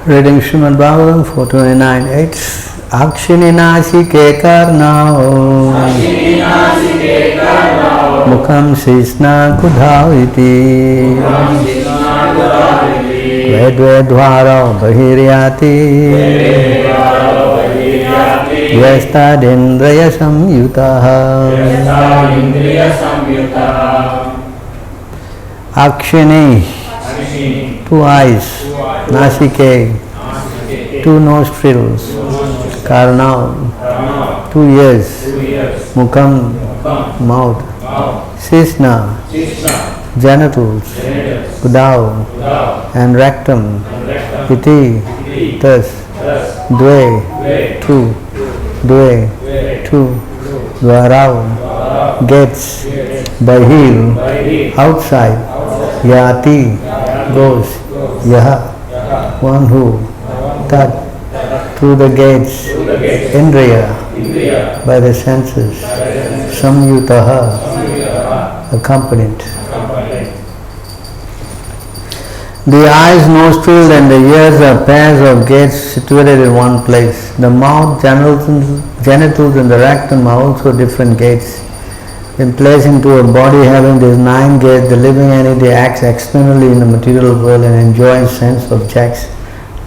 Reading Srimad Bhagavatam 429.8. Akshini nasike karnao Mukham sisna kudhaviti Vedvedvara bahiryati Yastadindraya samyutaha Akshini, two eyes, Nasike, two nostrils, Karnam, 2 ears, Mukham, mouth, Sisna, genitals, Udav, and rectum, Iti, thus, Dve, two, Dvarav, gates, Bahir, outside, Yati, goes, Yaha, one who, Tat, through the gates, Indriya, by the senses, Samyutaha, accompanied. The eyes, nostrils and the ears are pairs of gates situated in one place. The mouth, genitals and the rectum are also different gates. In placing to a body having these 9 gates, the living entity acts externally in the material world and enjoys sense objects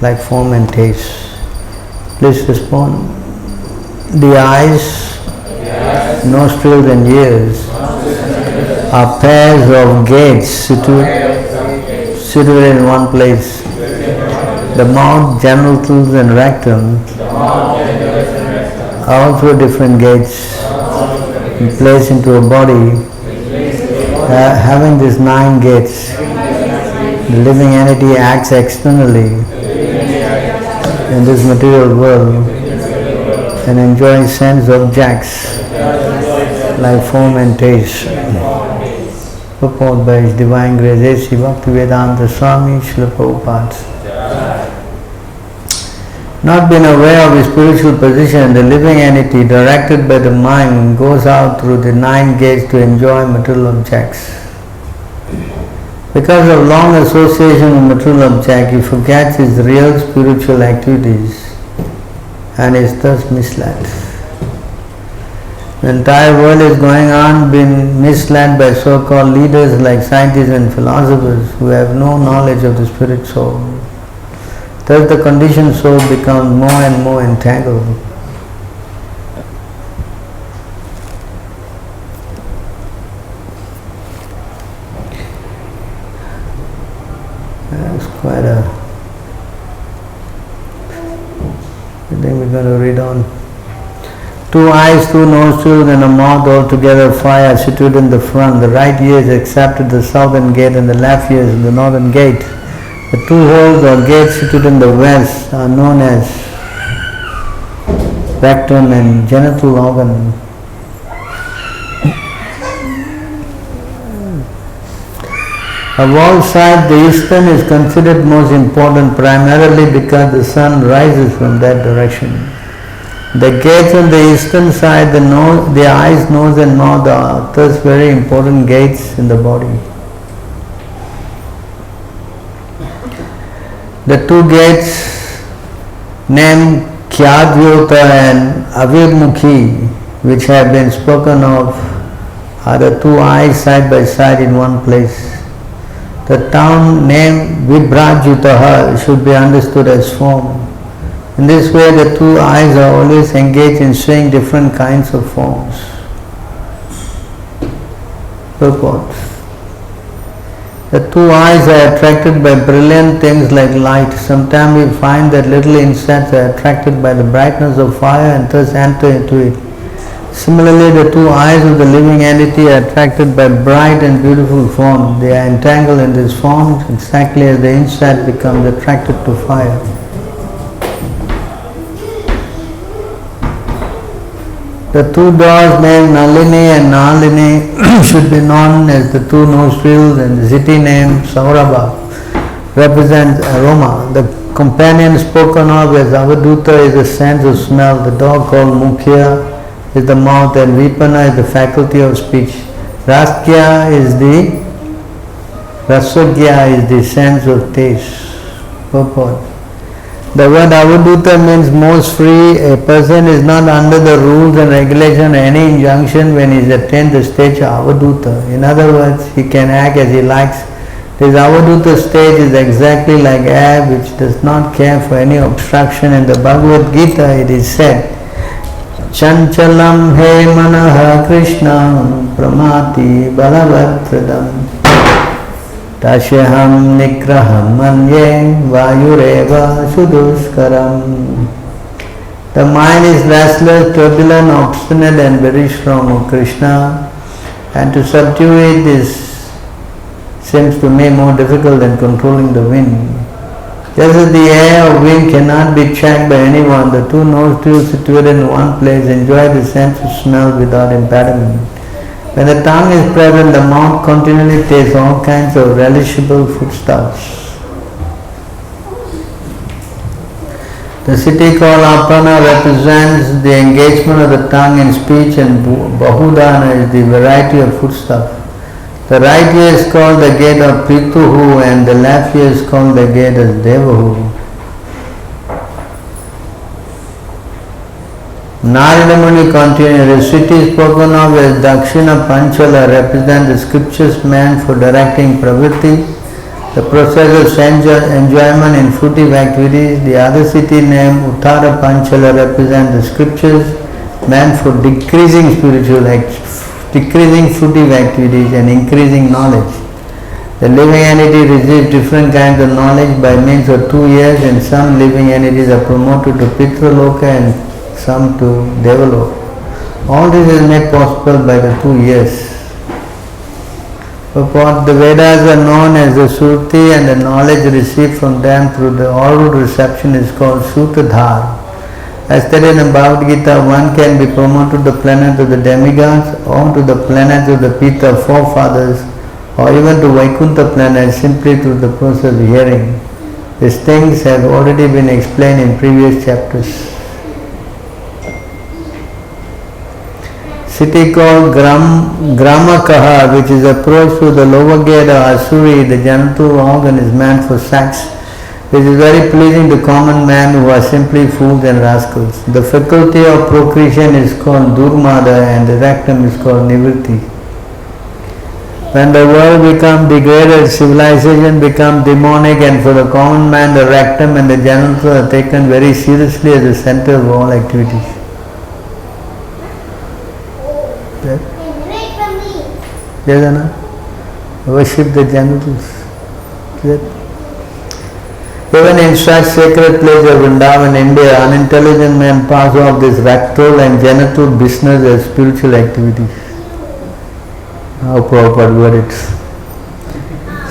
like form and taste. Please respond. The eyes, nostrils and ears are pairs of gates situated in one place. The mouth, genitals and rectum are also different gates. Placed into a body having these 9 gates, the living entity acts externally in this material world and enjoys sense objects like form and taste. Purport by His Divine Grace A.C. Bhaktivedanta Swami Srila Prabhupada. Not being aware of his spiritual position, the living entity, directed by the mind, goes out through the 9 gates to enjoy material objects. Because of long association with material objects, he forgets his real spiritual activities and is thus misled. The entire world is going on being misled by so-called leaders like scientists and philosophers who have no knowledge of the spirit soul. Thus the conditioned soul becomes more and more entangled. That's quite a... I think we're going to read on. 2 eyes, 2 nostrils and a mouth, altogether 5 are situated in the front. The right ear is accepted the southern gate and the left ear is in the northern gate. The 2 holes or gates situated in the west are known as rectum and genital organ. Of all sides, the eastern is considered most important primarily because the sun rises from that direction. The gates on the eastern side, the eyes, nose and mouth are thus very important gates in the body. The 2 gates named Khyadvyota and Avirmukhi, which have been spoken of, are the 2 eyes side by side in one place. The town named Vibhrajutaha should be understood as form. In this way, the 2 eyes are always engaged in showing different kinds of forms. Purport. The 2 eyes are attracted by brilliant things like light. Sometimes we find that little insects are attracted by the brightness of fire and thus enter into it. Similarly, the 2 eyes of the living entity are attracted by bright and beautiful forms. They are entangled in these forms exactly as the insect becomes attracted to fire. The 2 doors named Nalini and Nalini should be known as the 2 nostrils, and the city named Saurabha represents aroma. The companion spoken of as Avaduta is the sense of smell. The dog called Mukhya is the mouth, and Vipana is the faculty of speech. Rasya is the Rasagya is the sense of taste. Purport. The word avaduta means most free. A person is not under the rules and regulation or any injunction when he attains the stage of avaduta. In other words, he can act as he likes. This avaduta stage is exactly like air which does not care for any obstruction. In the Bhagavad Gita it is said, Chanchalam he manaha Krishnam pramati balavadradam Tashyaham nigraham manye vayureva suduskaram. The mind is restless, turbulent, obstinate and very strong, O Krishna, and to subdue it seems to me more difficult than controlling the wind. Just as the air or wind cannot be checked by anyone, the two nostrils situated in one place enjoy the sense of smell without impediment. When the tongue is present, the mouth continually tastes all kinds of relishable foodstuffs. The city called Apana represents the engagement of the tongue in speech, and Bahudana is the variety of foodstuff. The right ear is called the gate of Pituhu and the left ear is called the gate of Devahu. Narada Muni continued, the city spoken of as Dakshina Panchala represents the scriptures meant for directing pravritti, the process of enjoyment in fruitive activities. The other city named Uttara Panchala represents the scriptures meant for decreasing fruitive activities and increasing knowledge. The living entity receives different kinds of knowledge by means of 2 years, and some living entities are promoted to Pitraloka and some to Devaloka. All this is made possible by the 2 years. Purport: the Vedas are known as the Sruti, and the knowledge received from them through the oral reception is called Sutadhar. As stated in Bhagavad Gita, one can be promoted to the planet of the demigods, or to the planets of the Pita forefathers, or even to Vaikuntha planet simply through the process of hearing. These things have already been explained in previous chapters. City called Gramakaha, which is approached through the lower gate of Asuri, the genital organ is meant for sex, which is very pleasing to common men who are simply fools and rascals. The faculty of procreation is called Durmada and the rectum is called Nivritti. When the world becomes degraded, civilization becomes demonic, and for the common man the rectum and the genitals are taken very seriously as the center of all activities. Yes, Anna? Worship the genitals. Even in such sacred place of Vrindavan, India, unintelligent men pass off this rectal and genital business as spiritual activities. How Prabhupada word it.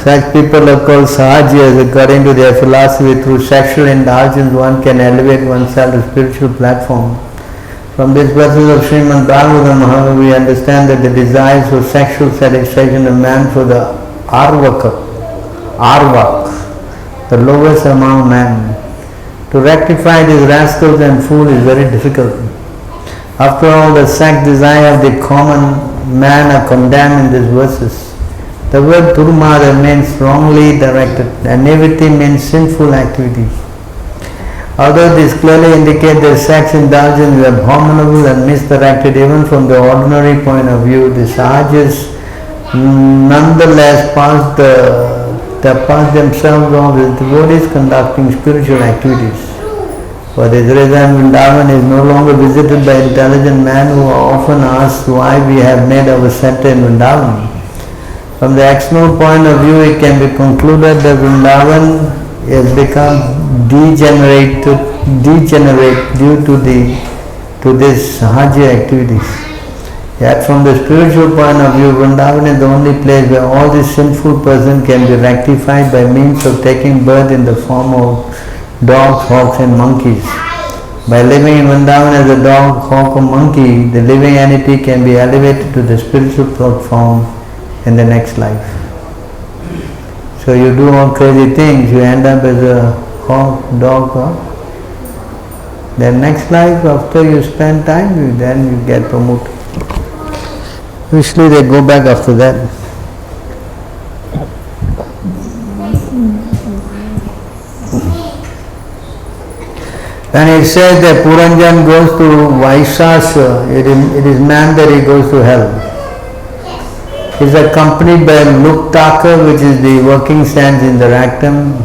Such people are called sahajas. According to their philosophy, through sexual indulgence one can elevate oneself to spiritual platform. From these verses of Srimad Bhagavatam, however, we understand that the desires for sexual satisfaction are meant for the arvak, the lowest among men. To rectify these rascals and fools is very difficult. After all, the sex desire of the common man are condemned in these verses. The word Durmada means wrongly directed, and Nivritti means sinful activity. Although this clearly indicates that sex indulgence is abominable and misdirected even from the ordinary point of view, the sahajas nonetheless pass themselves off as devotees conducting spiritual activities. For this reason, Vrindavan is no longer visited by intelligent men who are often asked why we have made our center in Vrindavan. From the external point of view, it can be concluded that Vrindavan has become degenerate due to these sahaja activities. Yet from the spiritual point of view, Vrindavan is the only place where all these sinful persons can be rectified by means of taking birth in the form of dogs, hawks and monkeys. By living in Vrindavan as a dog, hawk or monkey, the living entity can be elevated to the spiritual platform in the next life. So you do all crazy things, you end up as a hawk, dog, then next life after you spend time, then you get promoted. Usually they go back after that. When it says that Puranjan goes to Vaishasha, it is meant that he goes to hell. He is accompanied by Luktaka, which is the working sense in the rectum.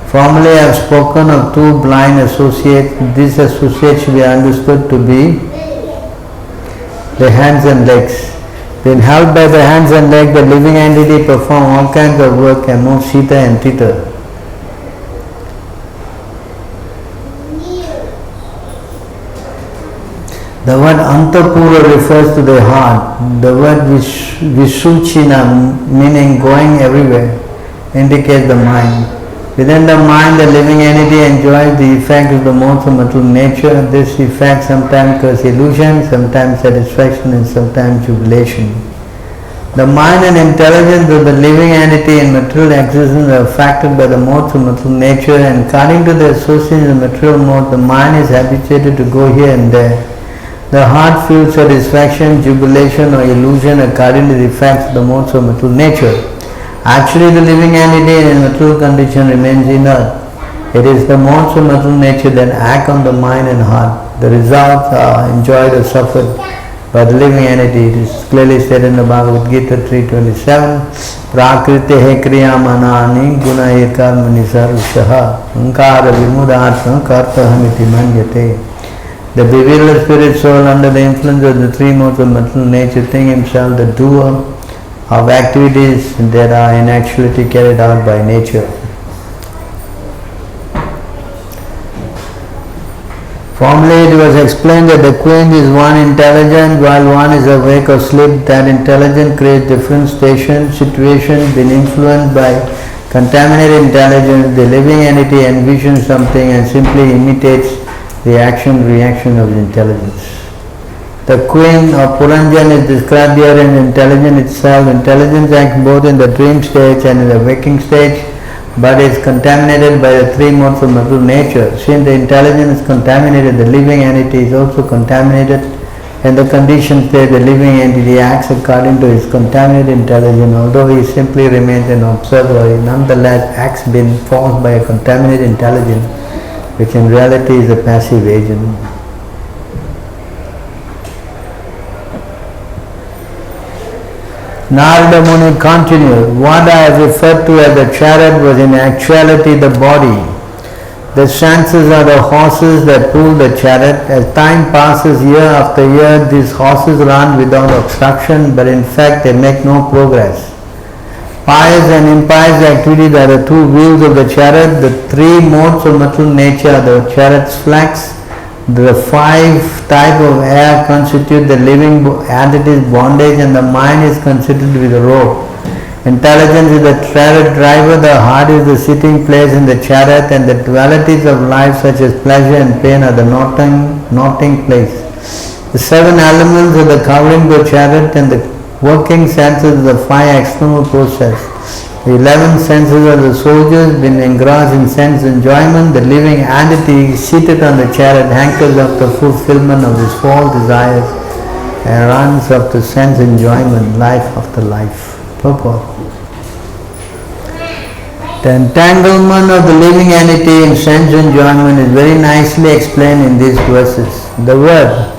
Formerly I have spoken of two blind associates. These associates should be understood to be the hands and legs. Being held by the hands and legs, the living entity perform all kinds of work and move Sita and Tita. The word Antapura refers to the heart. The word Visuchina, meaning going everywhere, indicates the mind. Within the mind, the living entity enjoys the effect of the modes of material nature. This effect sometimes causes illusion, sometimes satisfaction, and sometimes jubilation. The mind and intelligence of the living entity in material existence are affected by the modes of material nature, and according to the association of material mode, the mind is habituated to go here and there. The heart feels satisfaction, jubilation, or illusion according to the effects of the modes of material nature. Actually, the living entity in material condition remains inert. It is the modes of material nature that act on the mind and heart. The results are enjoyed or suffered by the living entity. It is clearly said in the Bhagavad Gita 3:27, Prakritehe kriyamanani gunahe karmani sarvashaha ankara vimudatma kartahamiti manyate. The bewildered spirit soul, under the influence of the three modes of material nature, think himself the doer of activities that are in actuality carried out by nature. Formerly it was explained that the queen is one intelligent while one is awake or asleep. That intelligence creates different situations, being influenced by contaminated intelligence. The living entity envisions something and simply imitates the action-reaction of the intelligence. The queen or Puranjan is described here in intelligence itself. Intelligence acts both in the dream stage and in the waking stage, but is contaminated by the three modes of material nature. Since the intelligence is contaminated, the living entity is also contaminated. In the conditioned state, the living entity acts according to his contaminated intelligence. Although he simply remains an observer, he nonetheless acts being forced by a contaminated intelligence, which in reality is a passive agent. Narada Muni continued, what I have referred to as the chariot was in actuality the body. The senses are the horses that pull the chariot. As time passes year after year, these horses run without obstruction, but in fact they make no progress. Pious and impious activities are the two wheels of the chariot. The three modes of material nature are the chariot's flanks. The five types of air constitute the living entity's bondage, and the mind is considered to be the rope. Intelligence is the chariot driver, the heart is the sitting place in the chariot, and the dualities of life such as pleasure and pain are the knotting place. The seven elements are the covering of the chariot, and the working senses are the five external processes. The 11 senses are the soldiers, being engrossed in sense enjoyment. The living entity seated on the chariot hankers after fulfillment of his false desires and runs after sense enjoyment, life after life. Purport. The entanglement of the living entity in sense enjoyment is very nicely explained in these verses. The word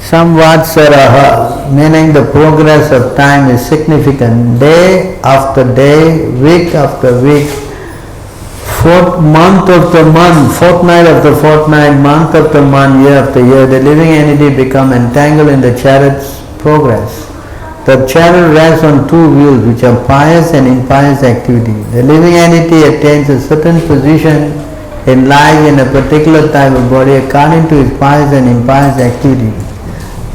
Samvatsaraha, meaning the progress of time, is significant. Day after day, week after week, month after month, fortnight after fortnight, month after month, year after year, the living entity becomes entangled in the chariot's progress. The chariot rests on two wheels, which are pious and impious activity. The living entity attains a certain position in life in a particular type of body according to his pious and impious activity.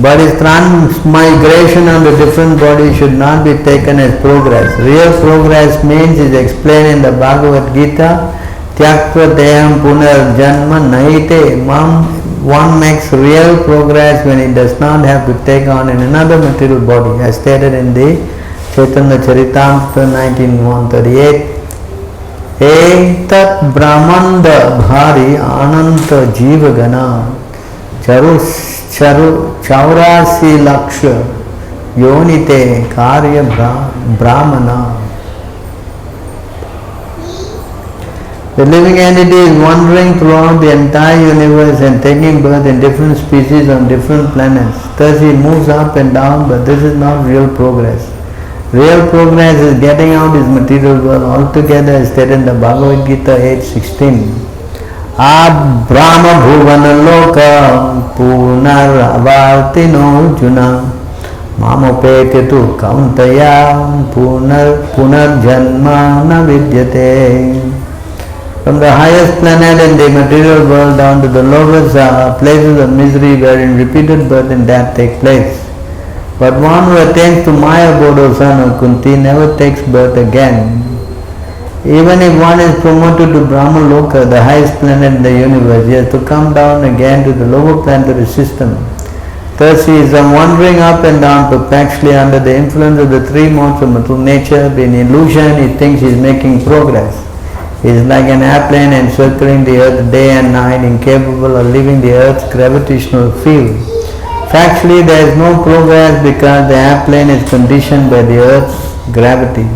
But his transmigration on the different bodies should not be taken as progress. Real progress means is explained in the Bhagavad Gita, Tyaktva Deham Punar Janma Naite Mam. One makes real progress when he does not have to take on another material body, as stated in the Chaitanya Charitamrita 19:138. Etat Brahmanda Bhari Ananta Jiva Gana Chaurasi Laksha Yonite Karya Brahmana. The living entity is wandering throughout the entire universe and taking birth in different species on different planets. Thus he moves up and down, but this is not real progress. Real progress is getting out his material world altogether, as stated in the Bhagavad Gita 8:16. Ad Brahma Bhuvana Loka Punar Avartino Juna Mamopetitu Kauntaya Punar Janma Na Vidyate. From the highest planet in the material world down to the lowest are places of misery wherein repeated birth and death take place. But one who attains to Maya Bodo, son of Kunti, never takes birth again. Even if one is promoted to Brahma Loka, the highest planet in the universe, he has to come down again to the lower planetary system. Thus he is wandering up and down perpetually under the influence of the three modes of material nature. Being illusion, he thinks he is making progress. He is like an airplane encircling the earth day and night, incapable of leaving the earth's gravitational field. Factually, there is no progress because the airplane is conditioned by the earth's gravity.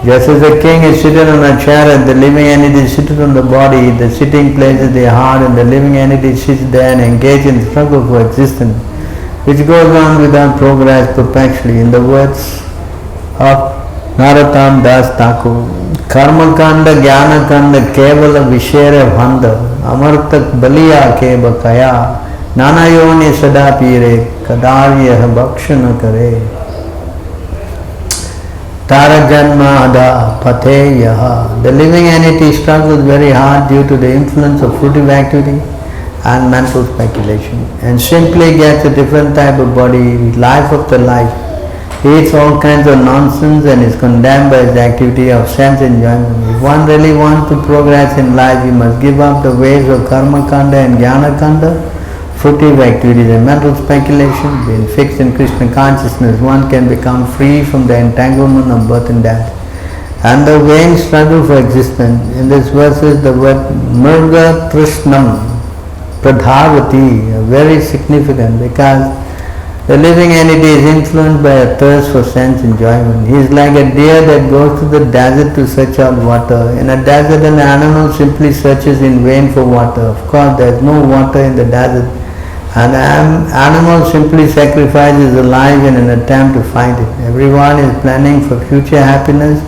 Just as the king is seated on a chariot, the living entity is seated on the body, the sitting place is the heart, and the living entity sits there and engages in struggle for existence, which goes on without progress perpetually. In the words of Narottam Das Thakur, Karma Kanda Jnana Kanda Kevala Vishera Bhanda Amartak Baliya Ke Bakaya Nana Yoni Sada Pire Kadarya Bhakshana Kare Tara Janma Ada Pathe Yaha. The living entity struggles very hard due to the influence of fruitive activity and mental speculation, and simply gets a different type of body, life after life. He eats all kinds of nonsense and is condemned by his activity of sense enjoyment. If one really wants to progress in life, he must give up the ways of karma kanda and jnana kanda, fruitive activities and mental speculation. Being fixed in Krishna consciousness, one can become free from the entanglement of birth and death and the vain struggle for existence. In this verse is the word Murga Trishnam Pradhavati, very significant because the living entity is influenced by a thirst for sense enjoyment. He is like a deer that goes to the desert to search out water. In a desert, an animal simply searches in vain for water. Of course, there is no water in the desert. An animal simply sacrifices a life in an attempt to find it. Everyone is planning for future happiness,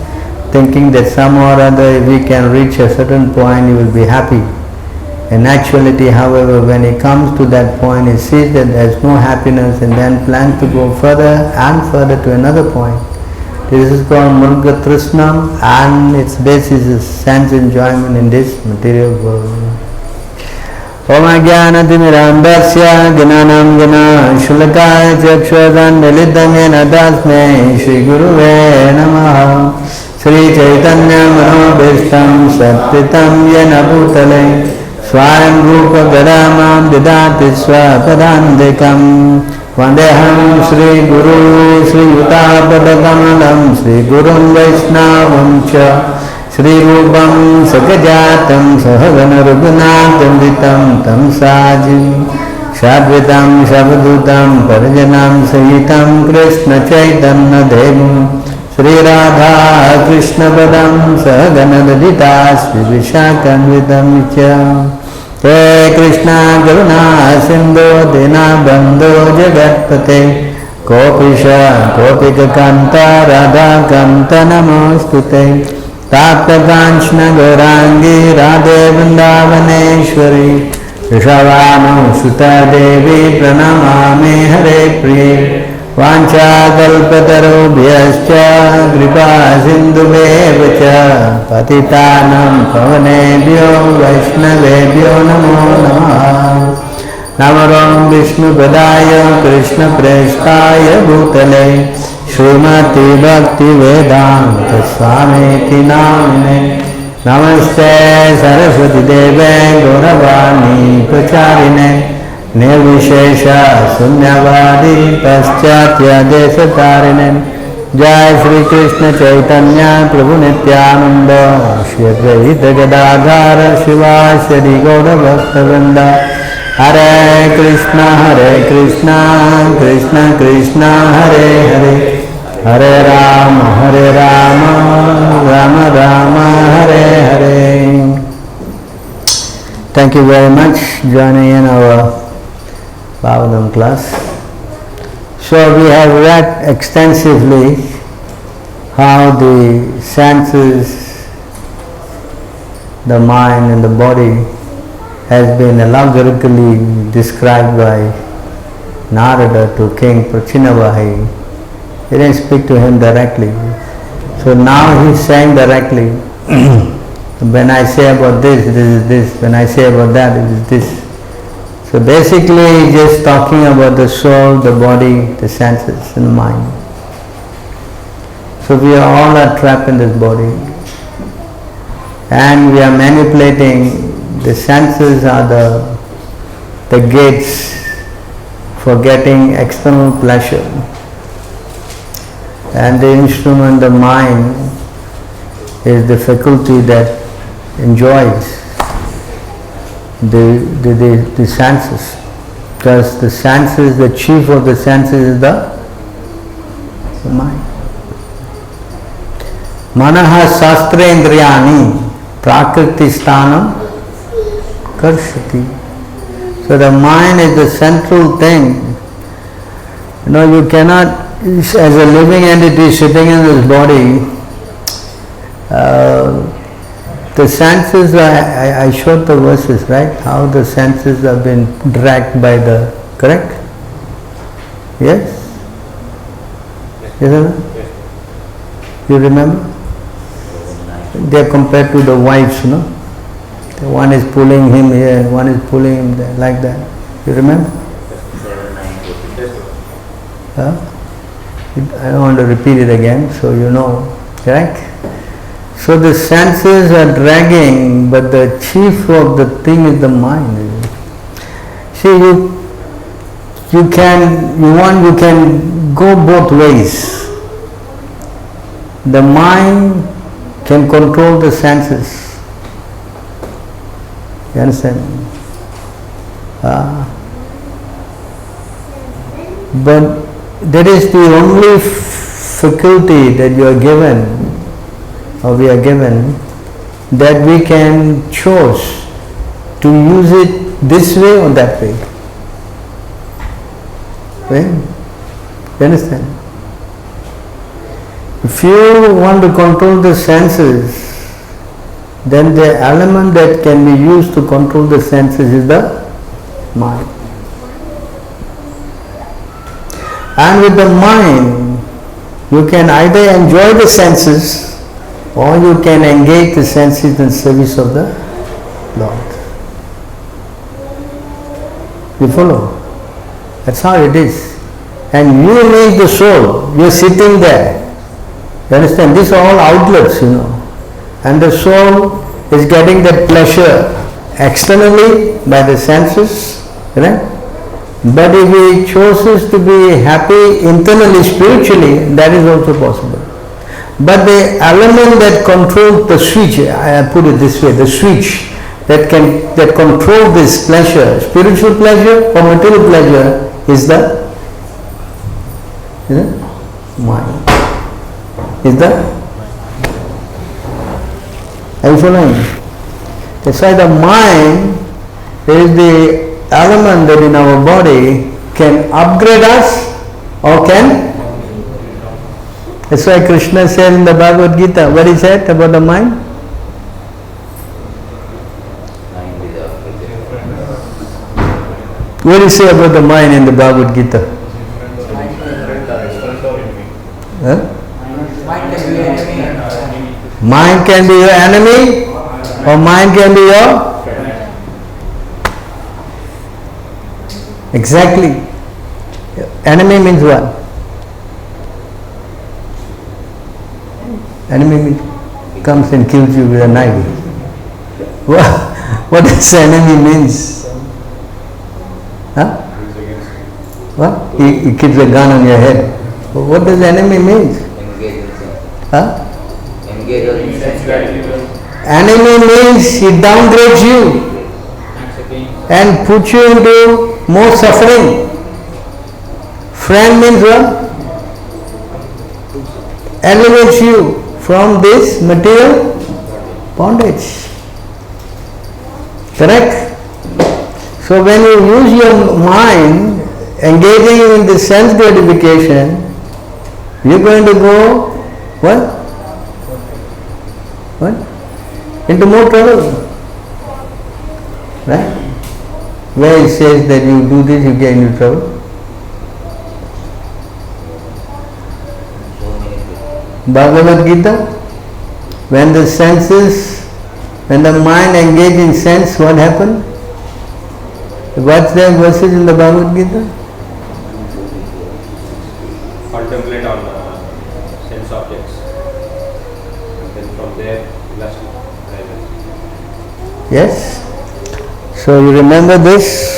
thinking that somehow or other, if he can reach a certain point, he will be happy. In actuality, however, when he comes to that point, he sees that there is no happiness and then plans to go further and further to another point. This is called Murga Trishnam, and its basis is sense enjoyment in this material world. Om Ajnanatimirandasya Gnanam Gana Shulakaya Chakshurandalitam Yena Tasmai Shri Guruve Namaha. Sri Chaitanya Manobhishtam Satvitam Yena Bhutale Swayam Rupa Gadamam Didati Swapadandikam Vandeham Sri Guru Sri Yutabadakamalam Sri Gurun Vaishnavam Cha Sri Rupam Sakajatam Sahagana Raghunatham Vitam Tam Sajim Shadvitam Shabdutam Parajanam Sahitam Krishna Chaitanya Devam Sri Radha Krishna Padam Sahagana Ladita Sri Vishakanvitam Cha He Krishna Karuna Sindhu Dina Bandhu Jagatpate Kopisha Kopika Kanta Radha Kanta Namostute Tapta Kanchna Gaurangi Radhe Vrindavaneshwari Rishavanu Sutta Devi Pranamami Hare Priye Vancha Kalpatarubhyascha Kripa Sindhubheva Patitanam Pavanebhyo Vaishnavebhyo Namo Namaha. Namaram Vishnu Padaya Krishna Prestaya Bhutale Srimati Bhakti Vedanta Swamiti Namine. Namaste Saraswati Deve Gauravani Pracharine Nirvishesha Sunyavadi Paschatya Desatarine. Jai Shri Krishna Chaitanya Prabhu Nityananda Shri Advaita Gadadhara Shiva Shri Gaura Bhakta Hare Krishna Krishna Krishna Hare Hare Hare Rama Rama Rama Hare Hare. Thank you very much joining in our Bhagavatam class. So we have read extensively how the senses, the mind and the body has been allegorically described by Narada to King Prachinavahi. He didn't speak to him directly. So now he's saying directly, when I say about this, this is this. When I say about that, it is this. So basically just talking about the soul, the body, the senses and the mind. So we all are trapped in this body. And we are manipulating. The senses are the gates for getting external pleasure. And the instrument, the mind, is the faculty that enjoys the senses. Because the senses, the chief of the senses is the mind. Manaha sastrendriyani prakriti sthanam karshati. So the mind is the central thing. You cannot, as a living entity sitting in this body, the senses, I showed the verses, right? How the senses have been dragged by the, correct? Yes? Yes. You remember? They are compared to the wives, One is pulling him here, one is pulling him there, like that. You remember? I don't want to repeat it again, so you know, correct? So the senses are dragging, but the chief of the thing is the mind. See, you can go both ways. The mind can control the senses. You understand? But that is the only faculty that you are given, or we are given, that we can choose to use it this way or that way. Right? You understand? If you want to control the senses, then the element that can be used to control the senses is the mind. And with the mind, you can either enjoy the senses or you can engage the senses in service of the Lord. You follow? That's how it is. And you make the soul, you are sitting there. You understand? These are all outlets, And the soul is getting that pleasure externally by the senses, right? But if he chooses to be happy internally, spiritually, that is also possible. But the element that controls the switch, I put it this way, the switch that controls this pleasure, spiritual pleasure or material pleasure, is the mind. Is the, are you following? That's why the mind is the element that in our body can upgrade us or can. That's why Krishna said in the Bhagavad Gita, what he said about the mind? What do you say about the mind in the Bhagavad Gita? Mind can be your enemy or mind can be your. Exactly. Enemy means what? Enemy means comes and kills you with a knife. What does enemy means? Huh? What? He keeps a gun on your head. What does enemy means? Huh? Enemy means he downgrades you and puts you into more suffering. Friend means what? Elevates you from this material bondage. Correct? So when you use your mind, engaging in the sense gratification, you're going to go, what? What? Into more trouble. Right? Where it says that you do this, you get into trouble. Bhagavad Gita, when the senses, when the mind engages in sense, what happened? What's the verses in the Bhagavad Gita? Contemplate on sense objects, and then from there lust rises. Yes? So you remember this?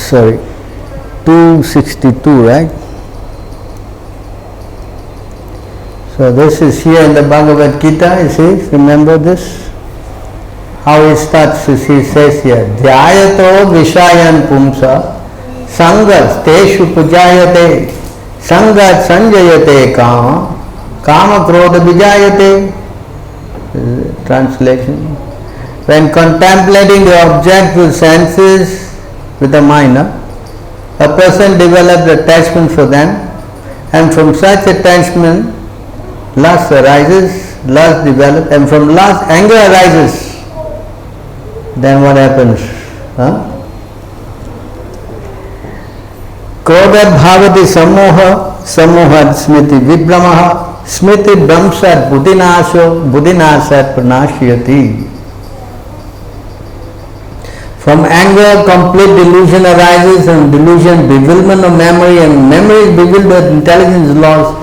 Sorry, 262, right? So this is here in the Bhagavad Gita, you see, remember this? How it starts, he says here, Dhyayato Vishayan Pumsa Sangat Teshu Pujayate Sangat Sanjayate Kama Kama Krodha Vijayate. Translation. When contemplating the object with senses, with the mind, a person develops attachment for them, and from such attachment lust arises, lust develops, and from lust anger arises. Then what happens? Krodhat bhavati samoha, samohat smriti vibhramaha, smriti bramsat buddhinasho, buddhinasat pranashyati. From anger, complete delusion arises, and delusion, bewilderment of memory, and memory is bewildered, intelligence is lost,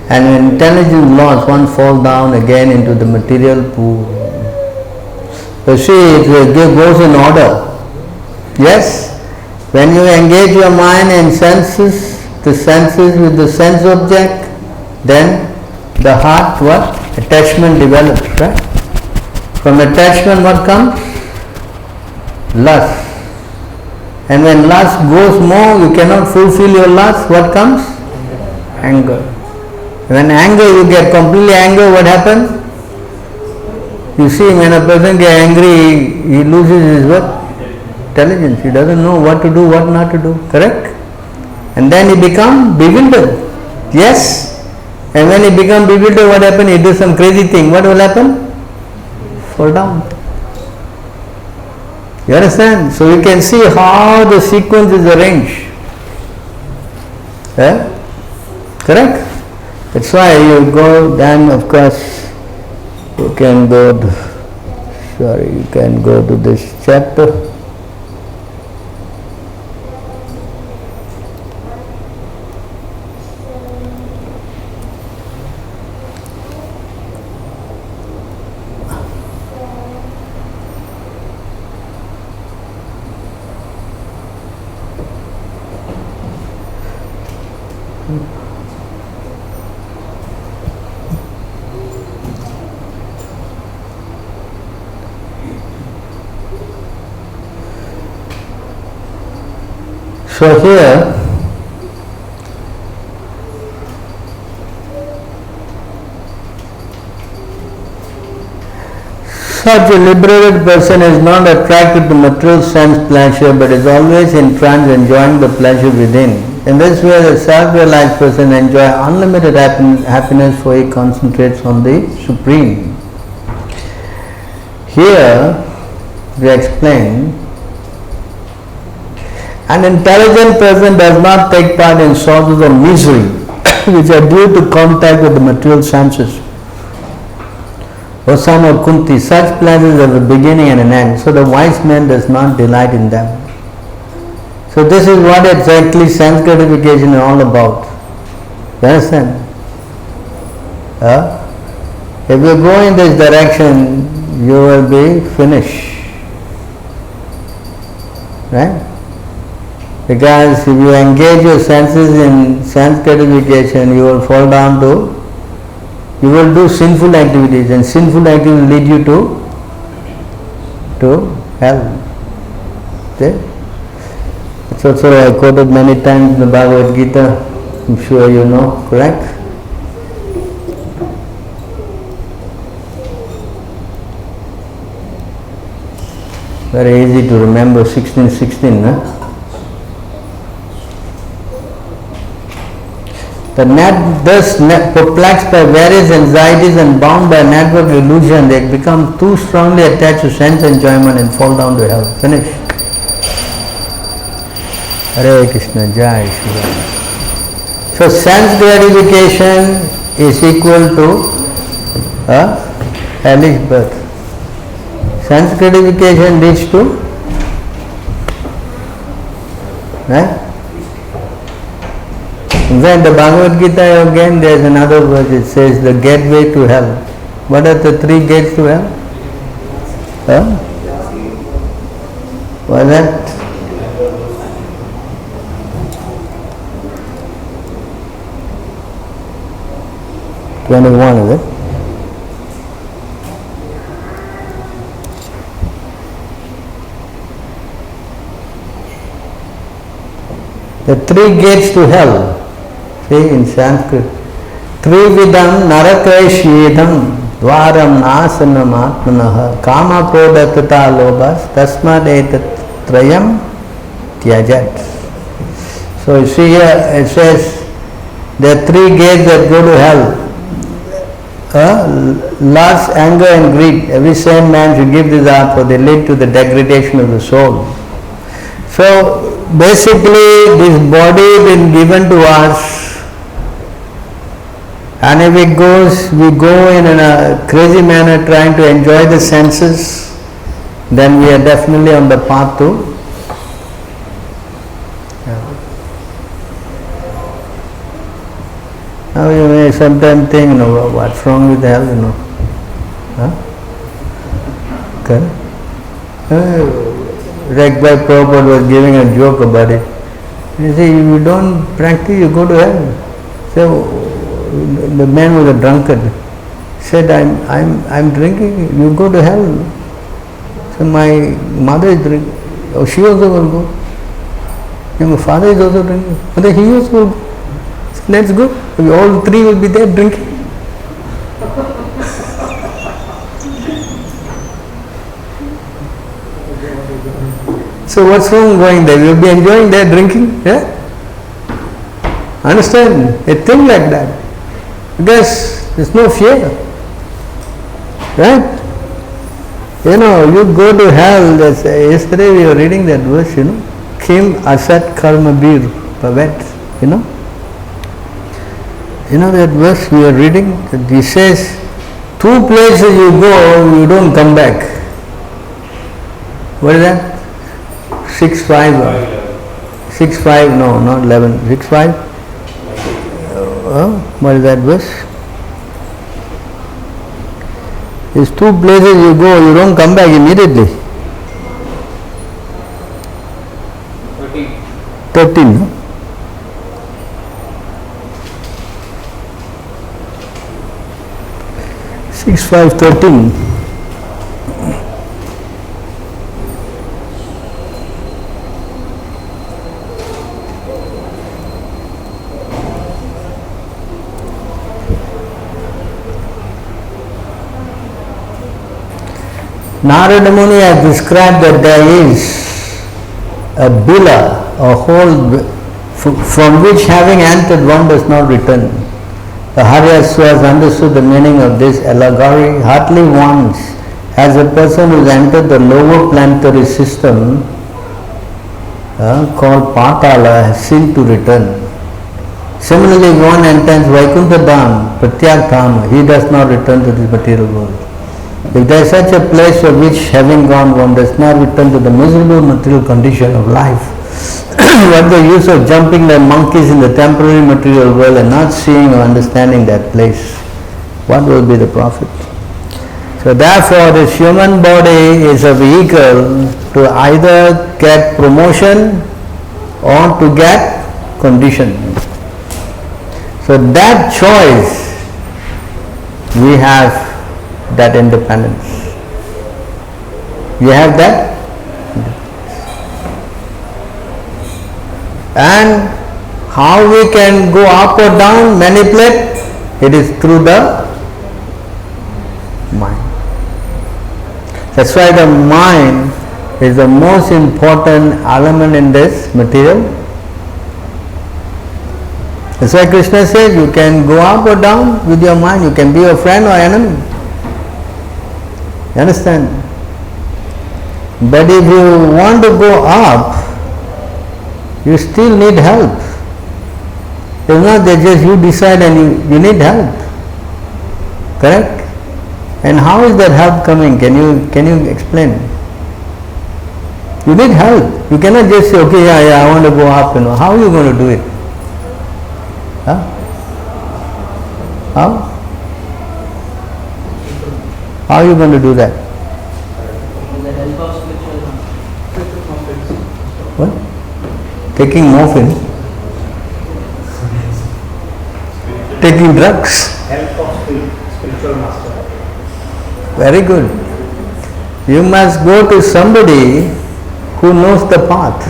and when intelligence is lost, one falls down again into the material pool. You see, it goes in order. Yes? When you engage your mind in senses, the senses with the sense object, then the heart, what? Attachment develops, right? From attachment what comes? Lust. And when lust goes more, you cannot fulfill your lust, what comes? Anger. When anger, you get completely angry, what happens? You see, when a person gets angry, he loses his what? Intelligence. He doesn't know what to do, what not to do. Correct? And then he becomes bewildered. Yes? And when he becomes bewildered, what happens? He does some crazy thing. What will happen? Fall down. You understand? So you can see how the sequence is arranged. Yeah? Correct? That's why you go, then of course you can go to this chapter. So here, such a liberated person is not attracted to material sense pleasure, but is always in trance enjoying the pleasure within. In this way, the self-realized person enjoys unlimited happiness, for he concentrates on the Supreme. Here, we explain, an intelligent person does not take part in sources of misery which are due to contact with the material senses. O son of Kunti, such pleasures have a beginning and an end, so the wise man does not delight in them. So this is what exactly sense gratification is all about. You understand? If you go in this direction, you will be finished. Right? Because if you engage your senses in sense gratification, you will fall down to, you will do sinful activities, and sinful activities will lead you to hell. Okay? It's also I quoted many times in the Bhagavad Gita, I'm sure you know, correct? Very easy to remember 1616, no? Thus perplexed by various anxieties and bound by a network of illusion, they become too strongly attached to sense enjoyment and fall down to hell. Finish. Hare Krishna, Jai Shri Ram. So sense gratification is equal to a hellish birth. Sense gratification leads to, right? In fact, the Bhagavad Gita again, there is another verse, it says the gateway to hell. What are the three gates to hell? Huh? What is that? Is it? The three gates to hell. See in Sanskrit. Trividam narakeshidam dvaram nasanam atmanaha kama krodha tata lobhas tasmad etat trayam tyajat. So you see here it says there are three gates that go to hell. Lust, anger and greed. Every sane man should give this up, for they lead to the degradation of the soul. So basically this body been given to us, and if we go in a crazy manner trying to enjoy the senses, then we are definitely on the path to Now you may sometimes think, what's wrong with hell, Huh? Okay. Ragbhai Prabhupada was giving a joke about it. He said, if you don't practice, you go to hell. So the man was a drunkard. He said, I'm drinking, you go to hell. So my mother is drinking. Oh, she also will go. And my father is also drinking. But he also will go. So let's go. All three will be there drinking. So what's wrong going there? You'll be enjoying there drinking, yeah? Understand? A thing like that. Because there's no fear. Right? You go to hell, yesterday we were reading that verse, Kim Asat Karma Bir Pavet, that verse we are reading, he says, two places you go, you don't come back. What is that? 6.5. 6.5, no, not 11. 6.5? What is that verse? There's two places you go, you don't come back immediately. 13. No? Six, 5, 13. Narada Muni has described that there is a bila, a hole from which having entered one does not return. The Haridas who has understood the meaning of this allegory hardly once has a person who has entered the lower planetary system called Patala has seemed to return. Similarly, if one enters Vaikuntha Dham, Pratyag Dham, he does not return to this material world. If there is such a place for which having gone one does not return to the miserable material condition of life, what the use of jumping like monkeys in the temporary material world and not seeing or understanding that place? What will be the profit? So therefore this human body is a vehicle to either get promotion or to get condition. So that choice, we have that independence. You have that? And how we can go up or down, manipulate? It is through the mind. That's why the mind is the most important element in this material. That's why Krishna says you can go up or down with your mind, you can be a friend or enemy. You understand? But if you want to go up, you still need help. It's not that just you decide and you need help. Correct? And how is that help coming? Can you explain? You need help. You cannot just say, okay, yeah, I want to go up. How are you going to do it? Huh? How? How are you going to do that? With the help of spiritual What? Taking morphine? Taking drugs? Help of spiritual master. Very good. You must go to somebody who knows the path.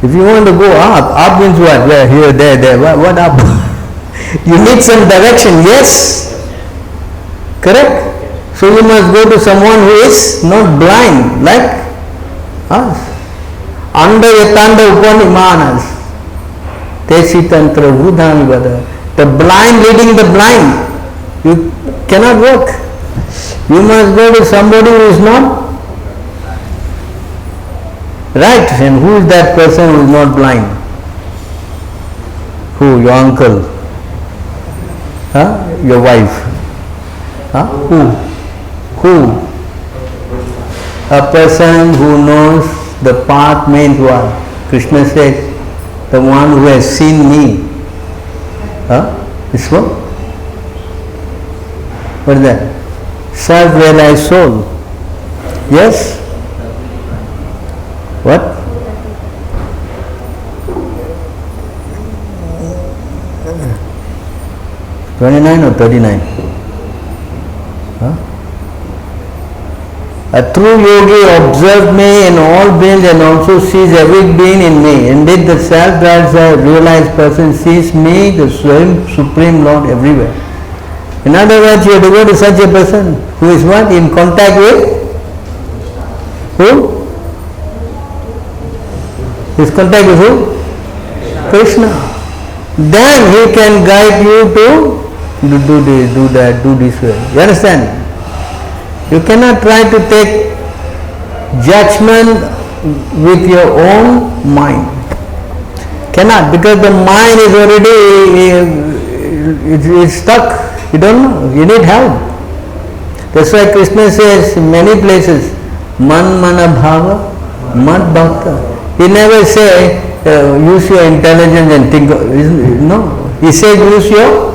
If you want to go up means what? Yeah, here, there. What up? You need some direction, yes? Correct? So you must go to someone who is not blind, like us. Anda yatanda upanimanas. Tesi tantra vudhami vada. The blind leading the blind. You cannot work. You must go to somebody who is not right. And who is that person who is not blind? Who? Your uncle? Huh? Your wife? Huh? Who? A person who knows the path means what? Krishna says, the one who has seen me. Huh? This one? What is that? Self-realized soul. Yes? What? $29 or $39? Huh? A true yogi observes me in all beings and also sees every being in me. Indeed, the self-realized person sees me, the Supreme Lord, everywhere. In other words, you have to go to such a person who is what? In contact with who? His contact with who? Krishna. Then he can guide you to do this, do that, do this way. You understand? You cannot try to take judgment with your own mind. Cannot, because the mind is already it's stuck. You don't know. You need help. That's why Krishna says in many places, Man mana bhava, mad bhakta. He never say use your intelligence and think. No, he says use your.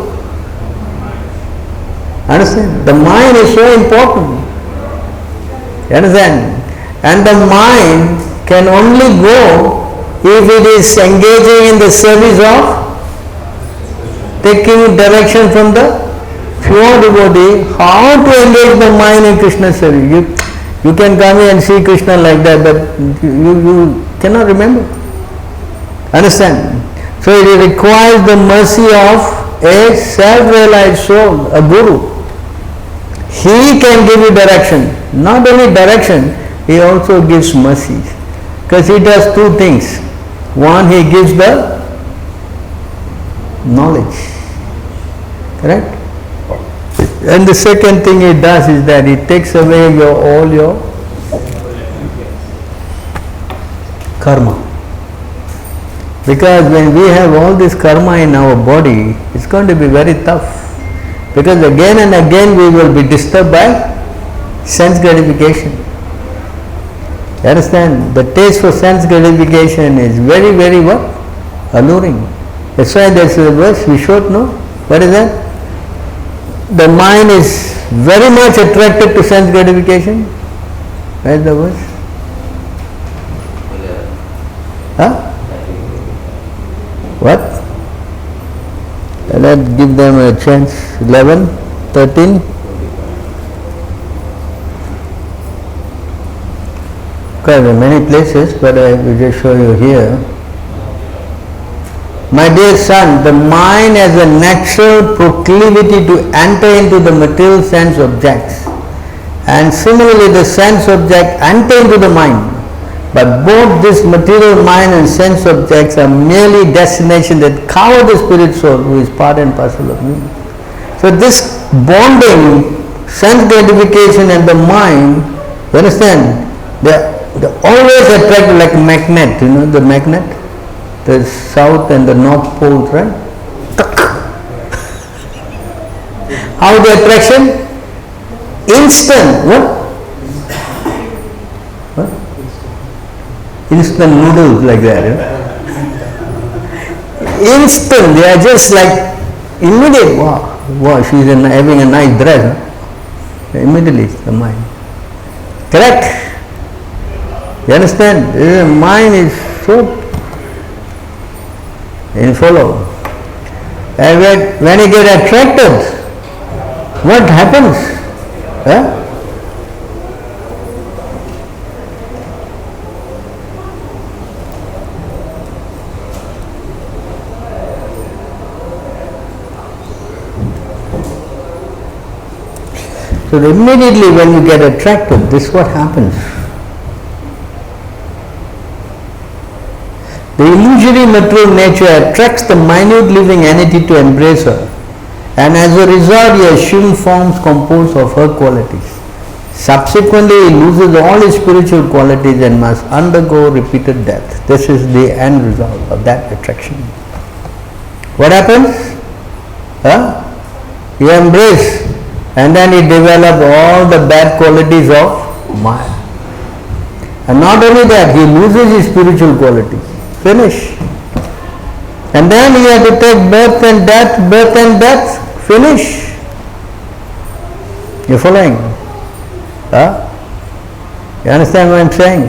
Understand? The mind is so important. You understand? And the mind can only go if it is engaging in the service of taking direction from the pure devotee. How to engage the mind in Krishna's service? You can come here and see Krishna like that, but you cannot remember. Understand? So it requires the mercy of a self-realized soul, a guru. He can give you direction. Not only direction, he also gives mercy. Because he does two things. One, he gives the knowledge. Correct? And the second thing he does is that he takes away all your karma. Because when we have all this karma in our body, it's going to be very tough. Because again and again we will be disturbed by sense gratification. You understand? The taste for sense gratification is very, very what? Alluring. That's why there's a verse we should know. What is that? The mind is very much attracted to sense gratification. Where is the verse? Huh? What? Let's give them a chance. 11, 13. Okay, there are many places, but I will just show you here. My dear son, the mind has a natural proclivity to enter into the material sense objects. And similarly the sense object untamed to the mind. But both this material mind and sense objects are merely destinations that cover the spirit soul who is part and parcel of me. So this bonding, sense gratification and the mind, you understand, they always attract like a magnet, the magnet, the south and the north poles, right? How the attraction? Instant, what? Instant noodles like that. Instant, they are just like immediate. Wow, she's having a nice dress. Immediately, the mind. Correct? You understand? The mind is so. You follow. And when you get attracted, what happens? Huh? So immediately when you get attracted, this is what happens. The illusory material nature attracts the minute living entity to embrace her, and as a result he assumes forms composed of her qualities. Subsequently he loses all his spiritual qualities and must undergo repeated death. This is the end result of that attraction. What happens? You embrace, and then he develops all the bad qualities of Maya. And not only that, he loses his spiritual qualities. Finish. And then he has to take birth and death, finish. You're following? You understand what I'm saying?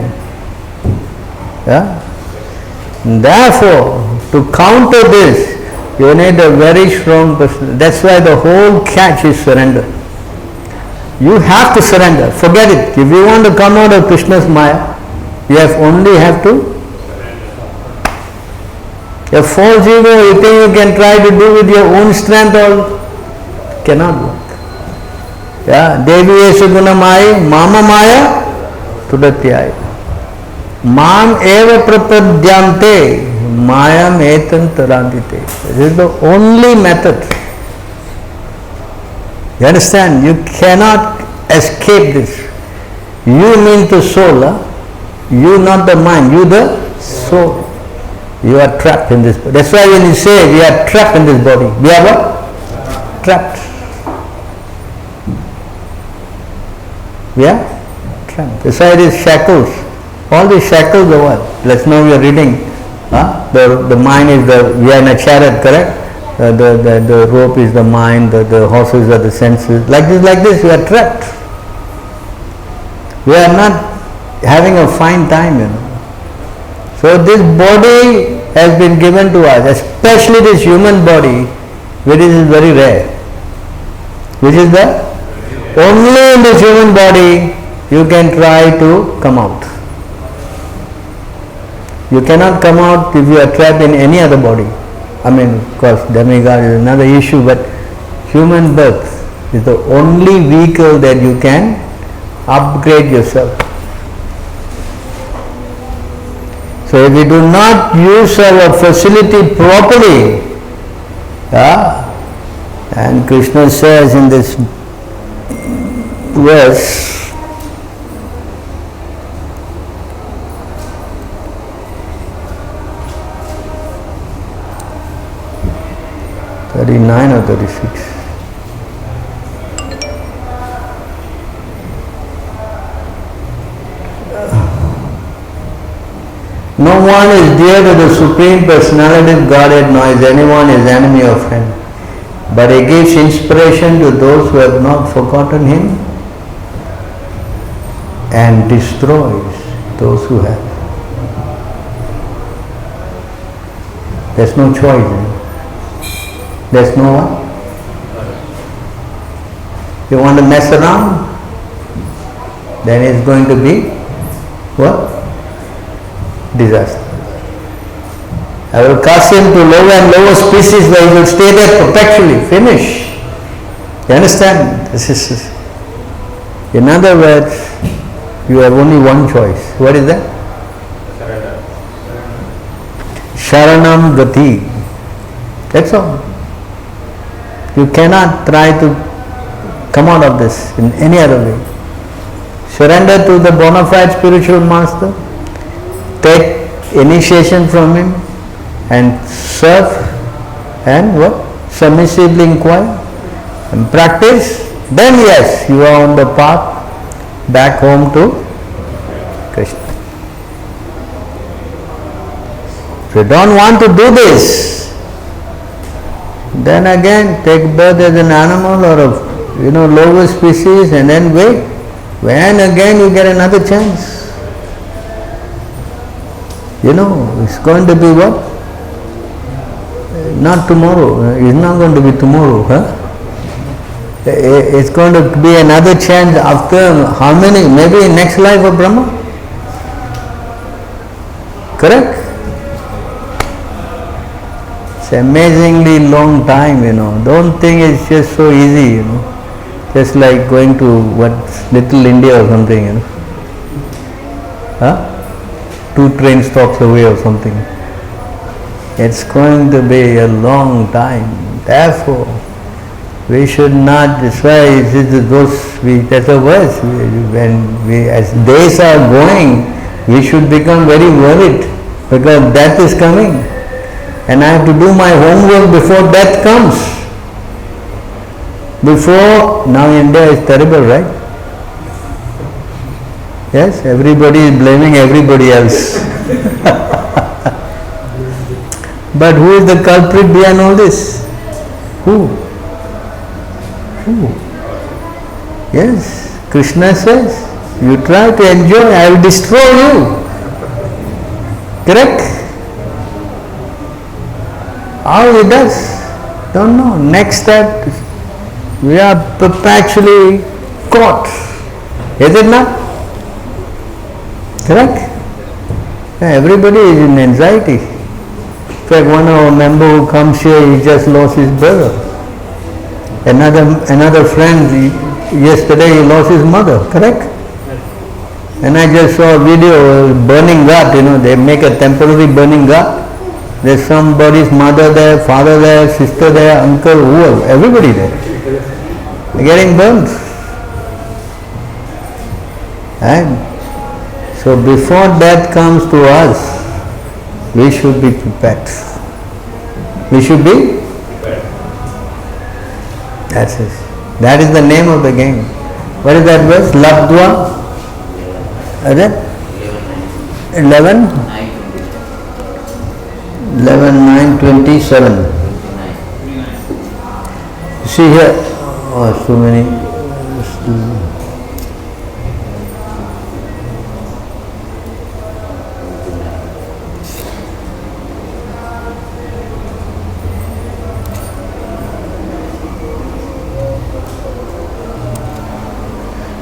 Therefore, to counter this, you need a very strong person. That's why the whole catch is surrender. You have to surrender. Forget it. If you want to come out of Krishna's Maya, you only have to. A false ego, you think you can try to do with your own strength, or cannot work. Devi Esha Gunamaya, Mama Maya, Tudatyaya. Mam eva prapadyante, Mayam etan tarandite. This is the only method. You understand? You cannot escape this. You mean the soul, you not the mind, you the soul. You are trapped in this body. That's why when you say we are trapped in this body, we are what? Trapped. We are trapped. That's why it is shackles. All these shackles are what? Let's now we are reading. The mind is we are in a chariot, correct? The rope is the mind, the horses are the senses. Like this, we are trapped. We are not having a fine time, So this body has been given to us, especially this human body, which is very rare. Which is the only in this human body you can try to come out. You cannot come out if you are trapped in any other body. Of course, demigod is another issue, but human birth is the only vehicle that you can upgrade yourself. So if we do not use our facility properly, and Krishna says in this verse, 39 or 36. No one is dear to the Supreme Personality of Godhead, nor is anyone his enemy or friend. But he gives inspiration to those who have not forgotten him and destroys those who have. There's no choice. There's no one. You want to mess around? Then it's going to be what? Disaster. I will cast him to lower and lower species where he will stay there perpetually. Finish. You understand? This is In other words, you have only one choice. What is that? Surrender. Sharanam Gati. That's all. You cannot try to come out of this in any other way. Surrender to the bona fide spiritual master, take initiation from him and serve and what? Submissively inquire and practice. Then yes, you are on the path back home to Krishna. If you don't want to do this, then again take birth as an animal or a lower species and then wait. When again you get another chance. It's going to be what? Not tomorrow. It's not going to be tomorrow. It's going to be another chance after how many? Maybe next life of Brahma? Correct? It's amazingly long time, Don't think it's just so easy, Just like going to Little India or something, 2 train stops away or something. It's going to be a long time. Therefore, we should not, that's why that's a verse. As days are going, we should become very worried because death is coming. And I have to do my homework before death comes. Now India is terrible, right? Yes, everybody is blaming everybody else. But who is the culprit behind all this? Who? Yes, Krishna says, you try to enjoy, I will destroy you. Correct? How he does? Don't know. Next step, we are perpetually caught. Is it not? Correct? Everybody is in anxiety. In fact, one of our member who comes here, he just lost his brother. Another friend, yesterday he lost his mother. Correct? And I just saw a video, burning ghat, they make a temporary burning ghat. There's somebody's mother there, father there, sister there, uncle, whoever, everybody there. They're getting burnt. And so before death comes to us, we should be prepared. We should be? That's it. That is the name of the game. What is that verse? Labdva? Is it? 11? 11:9:27. See here, so many.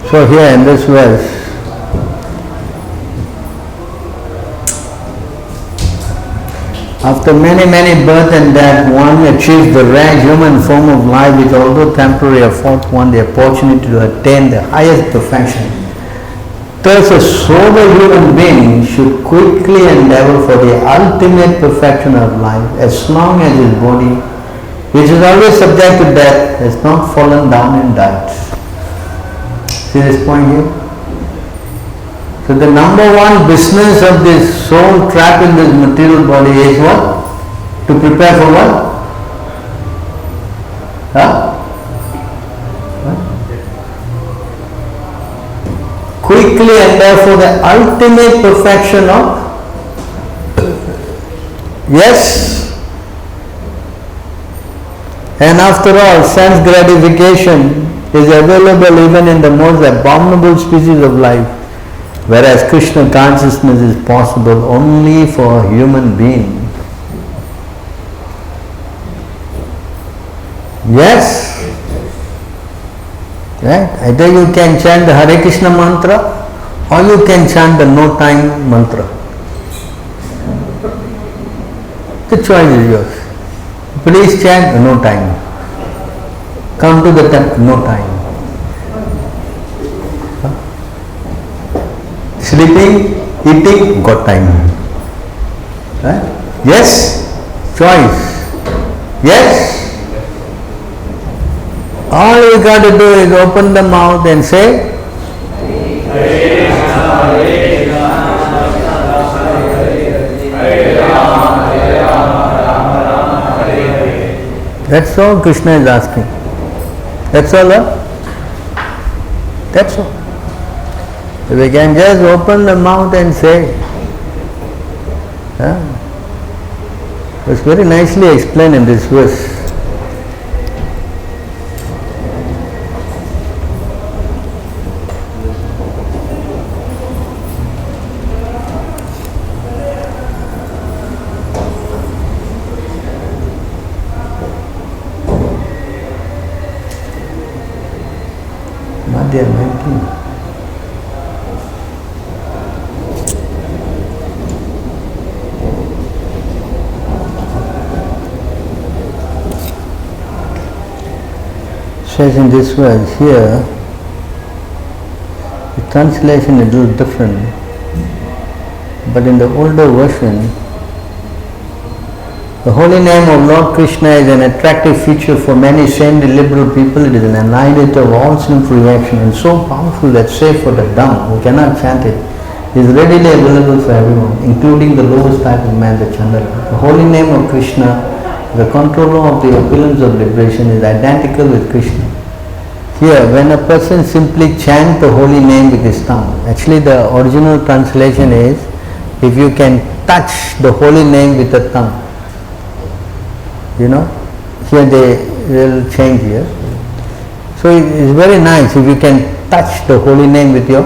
So here in this verse, after many birth and death, one achieves the rare human form of life which, although temporary, affords one the opportunity to attain the highest perfection. Thus a sober human being should quickly endeavor for the ultimate perfection of life as long as his body, which is always subject to death, has not fallen down and died. See this point here? So the number one business of this soul trapped in this material body is what? To prepare for what? Quickly endeavor for the ultimate perfection of, yes? And after all, sense gratification is available even in the most abominable species of life, whereas Krishna consciousness is possible only for a human being. Yes? Right? Either you can chant the Hare Krishna mantra or you can chant the no time mantra. The choice is yours. Please chant no time. Come to the temple, no time. Sleeping, eating, got time. Right? Yes? Choice. Yes? All you got to do is open the mouth and say, that's all Krishna is asking. That's all, huh? That's all. If we can just open the mouth and say, it's very nicely explained in this verse. Madhya 19. Says in this verse here, the translation is a little different, but in the older version, the holy name of Lord Krishna is an attractive feature for many saintly liberal people. It is an annihilator of all sinful reaction and so powerful that save for the dumb who cannot chant it, is readily available for everyone, including the lowest type of man, the Chandala. The holy name of Krishna, the controller of the opulence of liberation, is identical with Krishna. Here, when a person simply chants the holy name with his tongue, actually the original translation is, if you can touch the holy name with the tongue. Here they will change here. So it is very nice if you can touch the holy name with your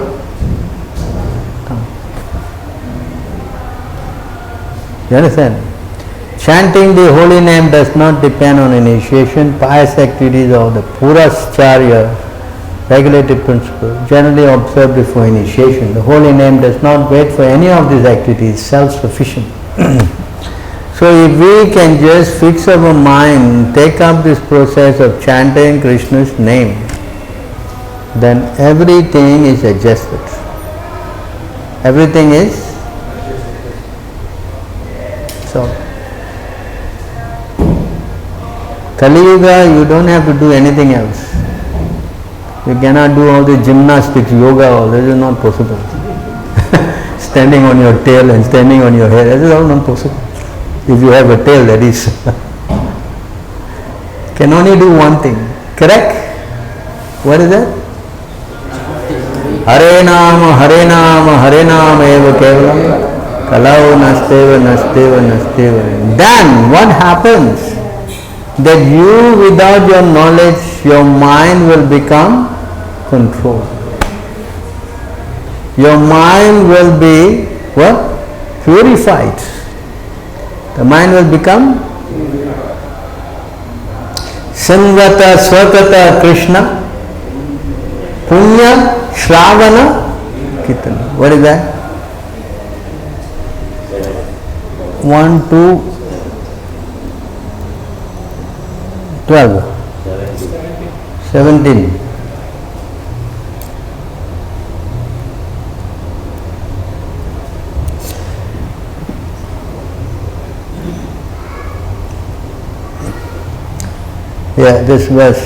tongue. You understand? Chanting the holy name does not depend on initiation. Pious activities of the Purascharya, regulated principle, generally observed before initiation. The holy name does not wait for any of these activities, self-sufficient. So if we can just fix our mind, take up this process of chanting Krishna's name, then everything is adjusted. Everything is so. Kali Yuga, you don't have to do anything else. You cannot do all the gymnastics, yoga, all this is not possible. Standing on your tail and standing on your head, that is all not possible. If you have a tail, that is. Can only do one thing, correct? What is that? Hare Nama, Hare Nama, Hare Nama eva kevalam, kalau nasteva, nasteva, nasteva. Then what happens? That you, without your knowledge, your mind will become controlled. Your mind will be what? Purified. The mind will become Sangata Swakata Krishna Punya Shravana Kirtana. What is that? 1, 2, 12, 17. Yeah, this verse.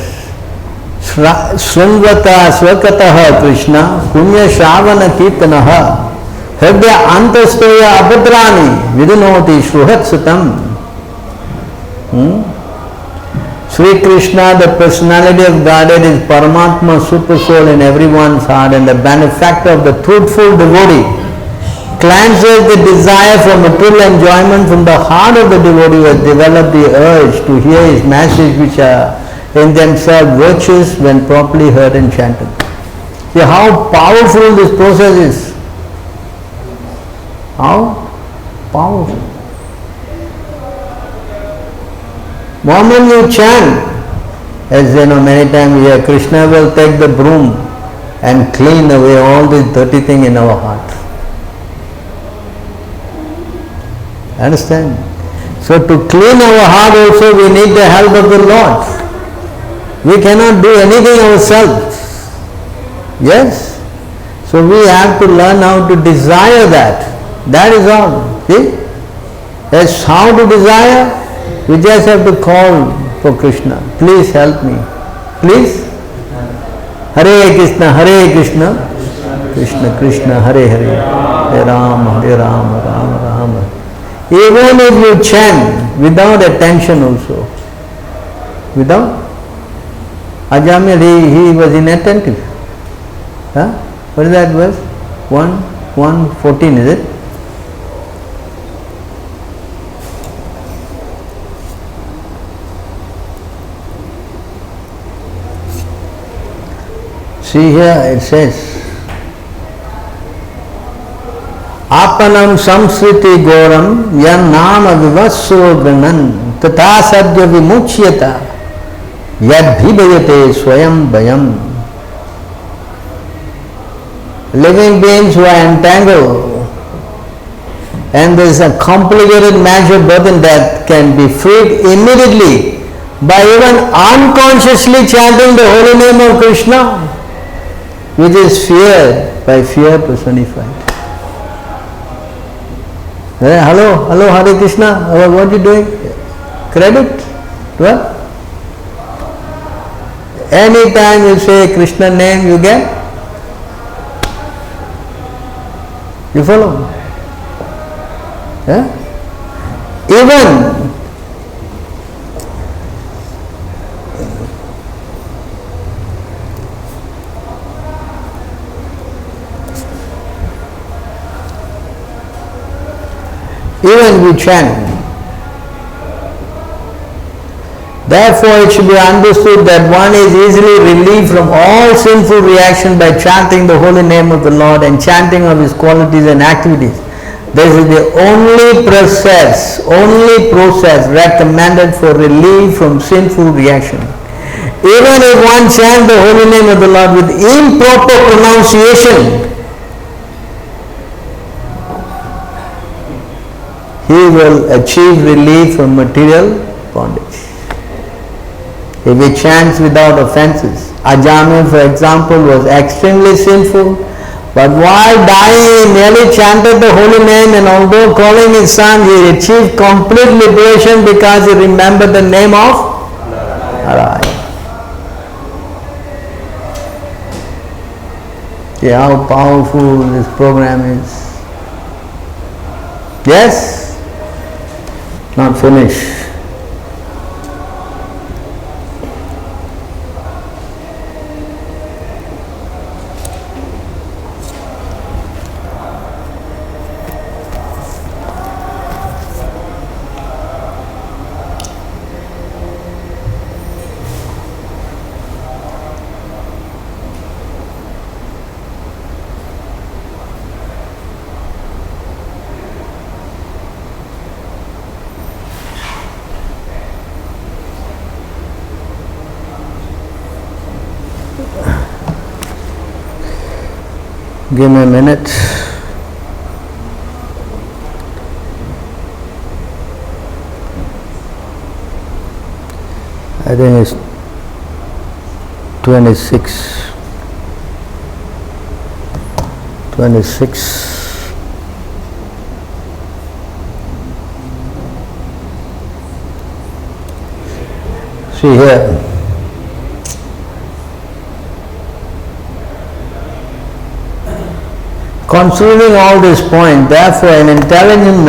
Srangvata Swakataha Krishna Punya Shravana Kirtanaha Hridya Antastoya Abhadrani Vidinoti Shruhat Satam. Sri Krishna, the personality of Godhead, is Paramatma, super soul in everyone's heart and the benefactor of the truthful devotee. Cleanses the desire for material enjoyment from the heart of the devotee who has developed the urge to hear his message, which are in themselves virtuous when properly heard and chanted. See how powerful this process is. How powerful. Moment you chant, as you know, many times we hear, Krishna will take the broom and clean away all this dirty thing in our heart. Understand? So to clean our heart also we need the help of the Lord. We cannot do anything ourselves. Yes? So we have to learn how to desire that. That is all. See? That's how to desire. We just have to call for Krishna. Please help me. Please. Hare Krishna, Krishna Krishna, Hare Hare. Hare Rama, Rama Rama. Even if you chant without attention also. Without. Ajamil, he was inattentive. Huh? What is that verse? 1:14, is it? See here, it says, Apanam samsriti goram yan nama vivasso ganan tata sadya vimuchyata yad bhibhayate swayam bayam. Living beings who are entangled and there is a complicated measure burden that can be freed immediately by even unconsciously chanting the holy name of Krishna, which is fear, by fear personified. Hello, Hare Krishna, what are you doing? Credit? What? Anytime you say Krishna name, you get? You follow? Yeah? Even we chant. Therefore, it should be understood that one is easily relieved from all sinful reaction by chanting the holy name of the Lord and chanting of His qualities and activities. This is the only process recommended for relief from sinful reaction. Even if one chants the holy name of the Lord with improper pronunciation, he will achieve relief from material bondage. If he chants without offenses. Ajamil, for example, was extremely sinful, but while dying he merely chanted the holy name, and although calling his son, he achieved complete liberation because he remembered the name of Narayana. See how powerful this program is. Yes? Not finished. Give me a minute. I think it's 26. See here. Considering all this point, therefore an intelligent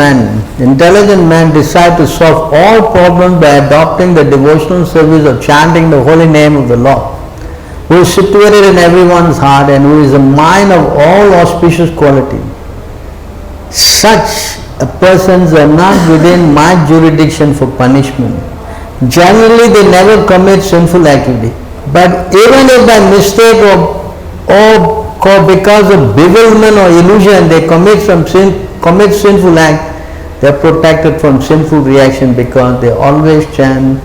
man decides to solve all problems by adopting the devotional service of chanting the holy name of the Lord, who is situated in everyone's heart and who is the mind of all auspicious quality. Such a persons are not within my jurisdiction for punishment. Generally they never commit sinful activity, but even if by mistake or because of bewilderment or illusion they commit sinful act, they are protected from sinful reaction because they always chant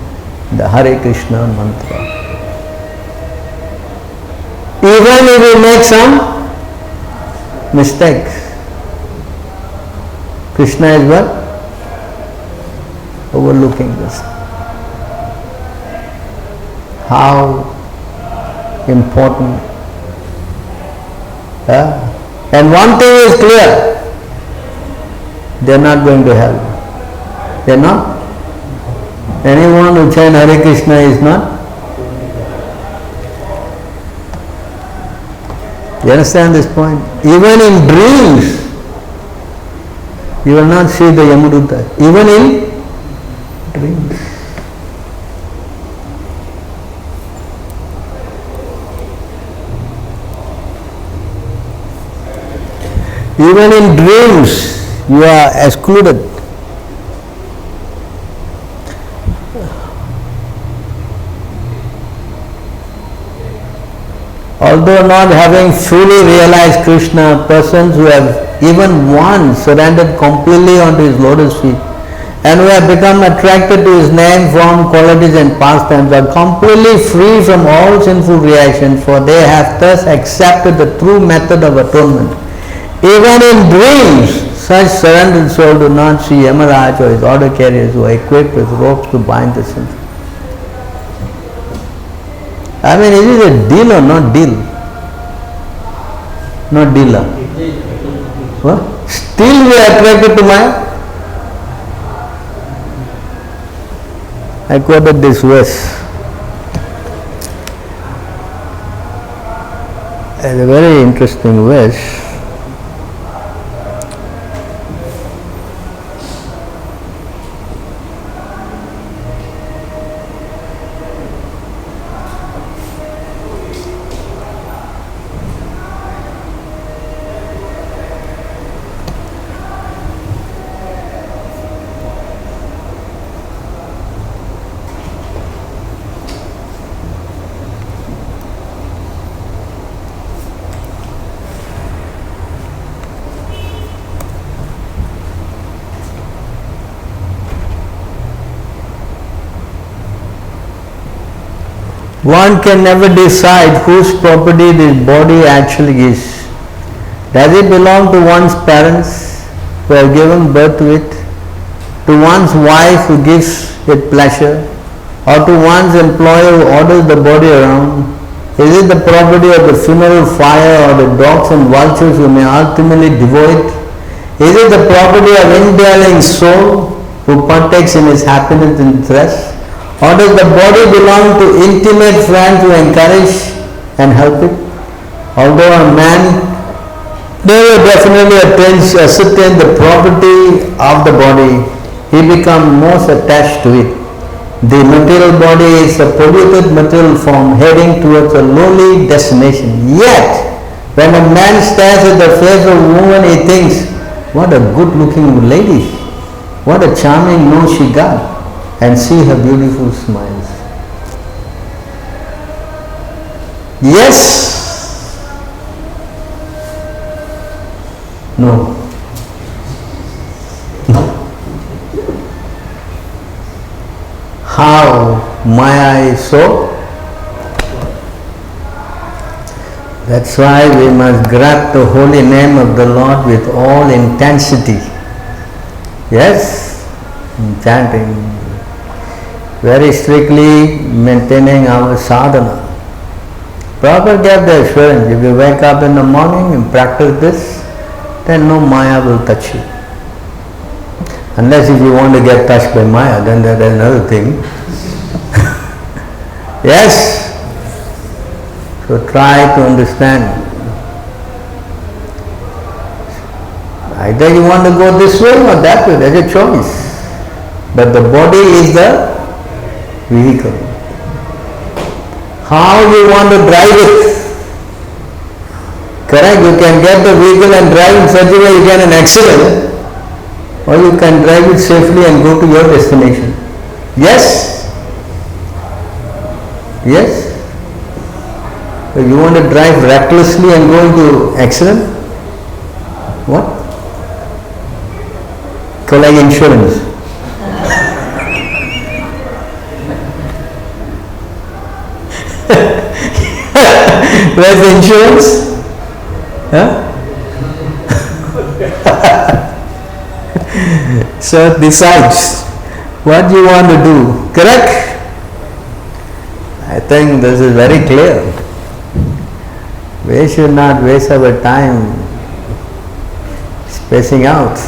the Hare Krishna mantra. Even if we make some mistake, Krishna is what? Overlooking this. How important And one thing is clear, they are not going to hell. They are not. Anyone who chants Hare Krishna is not. You understand this point? Even in dreams, you will not see the Yamaduta. Even in dreams. Even in dreams, you are excluded. Although not having fully realized Krishna, persons who have even once surrendered completely onto his lotus feet and who have become attracted to his name, form, qualities and pastimes are completely free from all sinful reactions, for they have thus accepted the true method of atonement. Even in dreams, such surrendered souls do not see Yamaraj or his order carriers who are equipped with ropes to bind the sinful. I mean, is it a deal or not deal? Not dealer. What? Still we are attracted to Maya? I quoted this verse. It's a very interesting verse. One can never decide whose property this body actually is. Does it belong to one's parents who have given birth to it, to one's wife who gives it pleasure, or to one's employer who orders the body around? Is it the property of the funeral fire or the dogs and vultures who may ultimately devour it? Is it the property of indwelling soul who partakes in his happiness and thirst? Or does the body belong to intimate friends who encourage and help it? Although a man never definitely ascertain the property of the body, he becomes most attached to it. The material body is a polluted material form heading towards a lowly destination. Yet, when a man stares at the face of a woman, he thinks, what a good looking lady, what a charming nose she got. And see her beautiful smiles. Yes? No. How Maya is so? That's why we must grab the holy name of the Lord with all intensity. Yes? Chanting. Very strictly maintaining our sadhana. Prabhupada gave the assurance, if you wake up in the morning and practice this, then no Maya will touch you. Unless if you want to get touched by Maya, then that is another thing. Yes? So try to understand. Either you want to go this way or that way, that's a choice. But the body is the vehicle. How you want to drive it? Correct? You can get the vehicle and drive in such a way you get an accident, or you can drive it safely and go to your destination. Yes? Yes? So you want to drive recklessly and go into accident? What? Collect insurance. Where's the insurance? Huh? So decides what you want to do. Correct? I think this is very clear. We should not waste our time spacing out.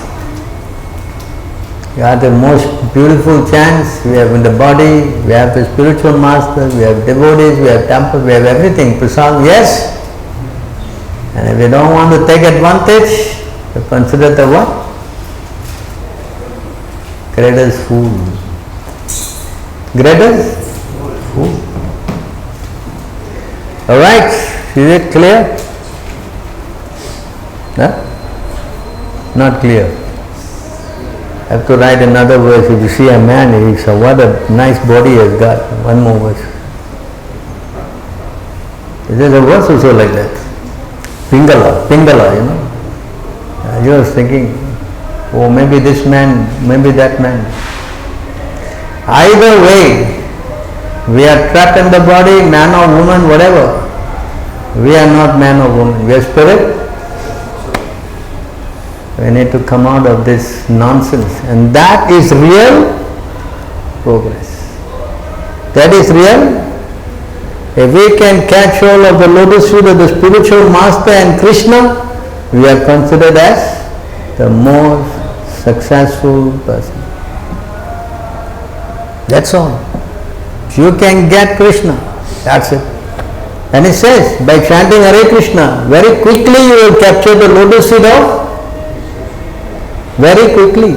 We are the most beautiful chants, we have in the body, we have the spiritual master, we have devotees, we have temple, we have everything. Prasad, yes? And if we don't want to take advantage, we consider the what? Greatest fool. Greatest fool. Alright, is it clear? Huh? Not clear. I have to write another verse. If you see a man, he's what a nice body he has got. One more verse. There's a verse also like that. Pingala, you know. I was thinking, oh, maybe this man, maybe that man. Either way, we are trapped in the body, man or woman, whatever. We are not man or woman, we are spirit. We need to come out of this nonsense, and that is real progress. That is real. If we can catch hold of the lotus feet of the spiritual master and Krishna, we are considered as the most successful person. That's all. If you can get Krishna, that's it. And it says, by chanting Hare Krishna, very quickly you will capture the lotus feet of, very quickly.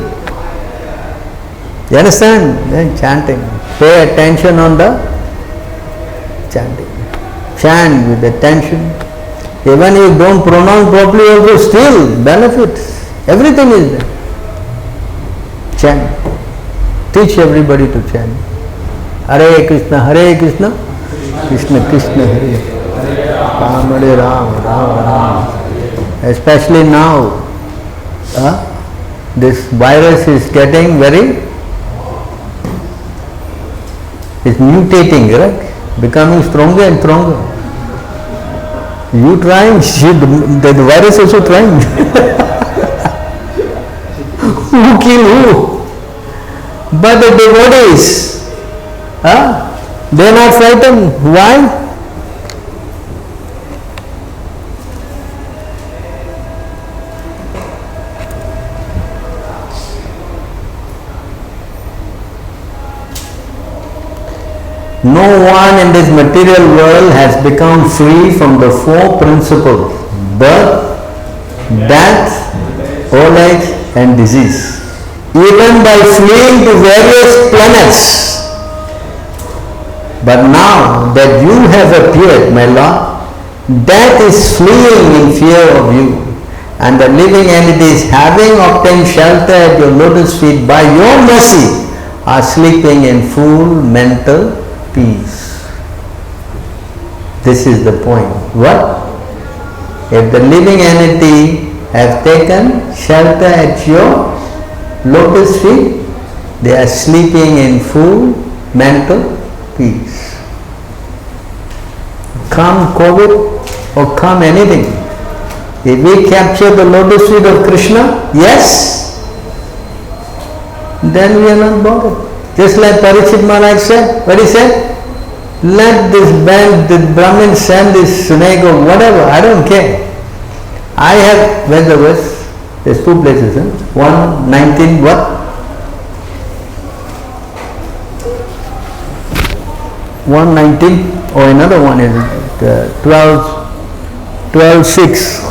You understand? Then chanting. Pay attention on the chanting. Chant with attention. Even if you don't pronounce properly also, still benefits. Everything is there. Chant. Teach everybody to chant. Hare Krishna, Krishna Krishna Hare. Ram Hare Ram, Ram Ram. Especially now, this virus is getting it's mutating, right? Becoming stronger and stronger. You trying, the virus also trying. Who kill who? But the devotees, they are not frightened. Why? No one in this material world has become free from the four principles: birth, death, old age and disease. Even by fleeing to various planets. But now that you have appeared, my Lord, death is fleeing in fear of you, and the living entities, having obtained shelter at your lotus feet by your mercy, are sleeping in full mental peace. This is the point. What? If the living entity have taken shelter at your lotus feet, they are sleeping in full mental peace. Come COVID or come anything, if we capture the lotus feet of Krishna, yes, then we are not bothered. Just like Parikshit Maharaj said, what he said? Let this band, the Brahmin send this snake or whatever, I don't care. I have, where's the verse? There's two places, 119 what? 119 or another one is 12:6.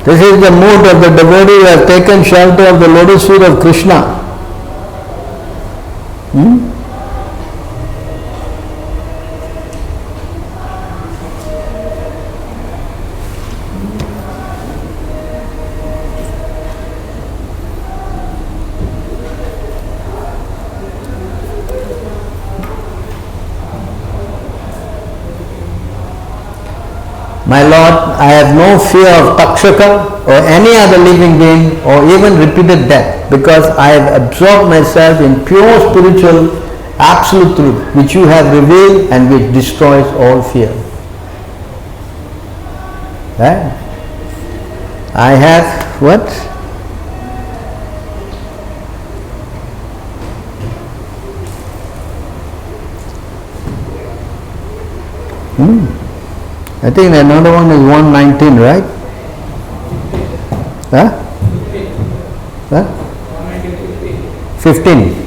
This is the mood of the devotee who have taken shelter of the lotus feet of Krishna. My Lord, I have no fear of Takshaka or any other living being or even repeated death, because I have absorbed myself in pure spiritual absolute truth which you have revealed and which destroys all fear. Right? I have what? I think another one is 119, right? Huh? Huh? 15.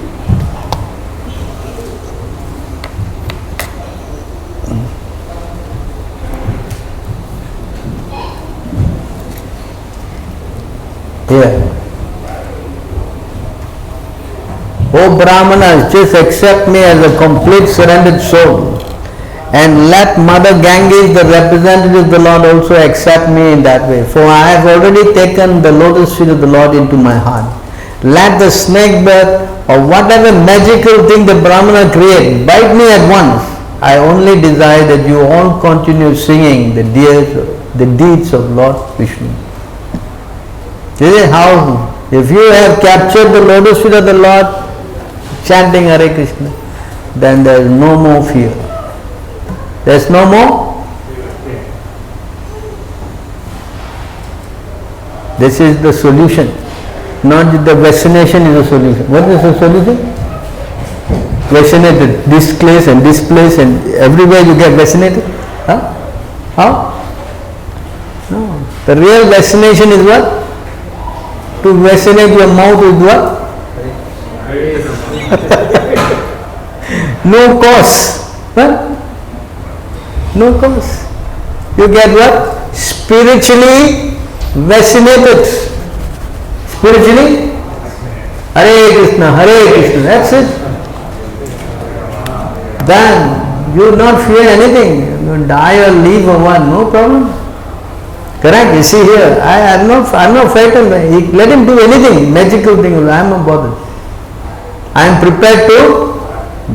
Here. O Brahmanas, just accept me as a complete surrendered soul, and let Mother Ganges, the representative of the Lord, also accept me in that way. For I have already taken the lotus feet of the Lord into my heart. Let the snake bird or whatever magical thing the Brahmana create bite me at once. I only desire that you all continue singing the deeds of Lord Vishnu. This is how, if you have captured the lotus feet of the Lord, chanting Hare Krishna, then there is no more fear. There is no more. This is the solution. Not the vaccination is the solution. What is the solution? Vaccinated. This place and everywhere you get vaccinated. Huh? How? No. The real vaccination is what? To vaccinate your mouth with what? No cost. Huh? No cost. You get what? Spiritually vaccinated. Spiritually? Hare Krishna, Hare Krishna. That's it. Then you will not fear anything. You die or leave or what, no problem. Correct? You see here, I'm not frightened. Let him do anything, magical thing. I am not bothered. I am prepared to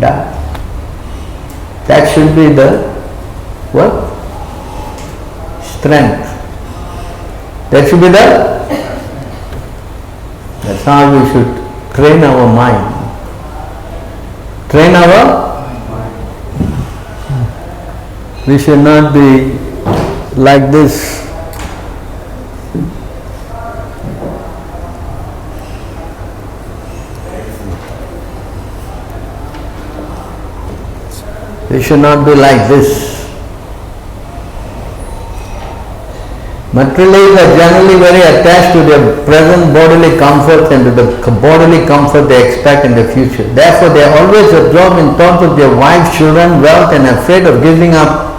die. That should be the what? Strength. That should be that's how we should train our mind. Train our. We should not be like this. We should not be like this. Materialists are generally very attached to their present bodily comforts and to the bodily comfort they expect in the future. Therefore, they are always absorbed in thoughts of their wives, children, wealth, and afraid of giving up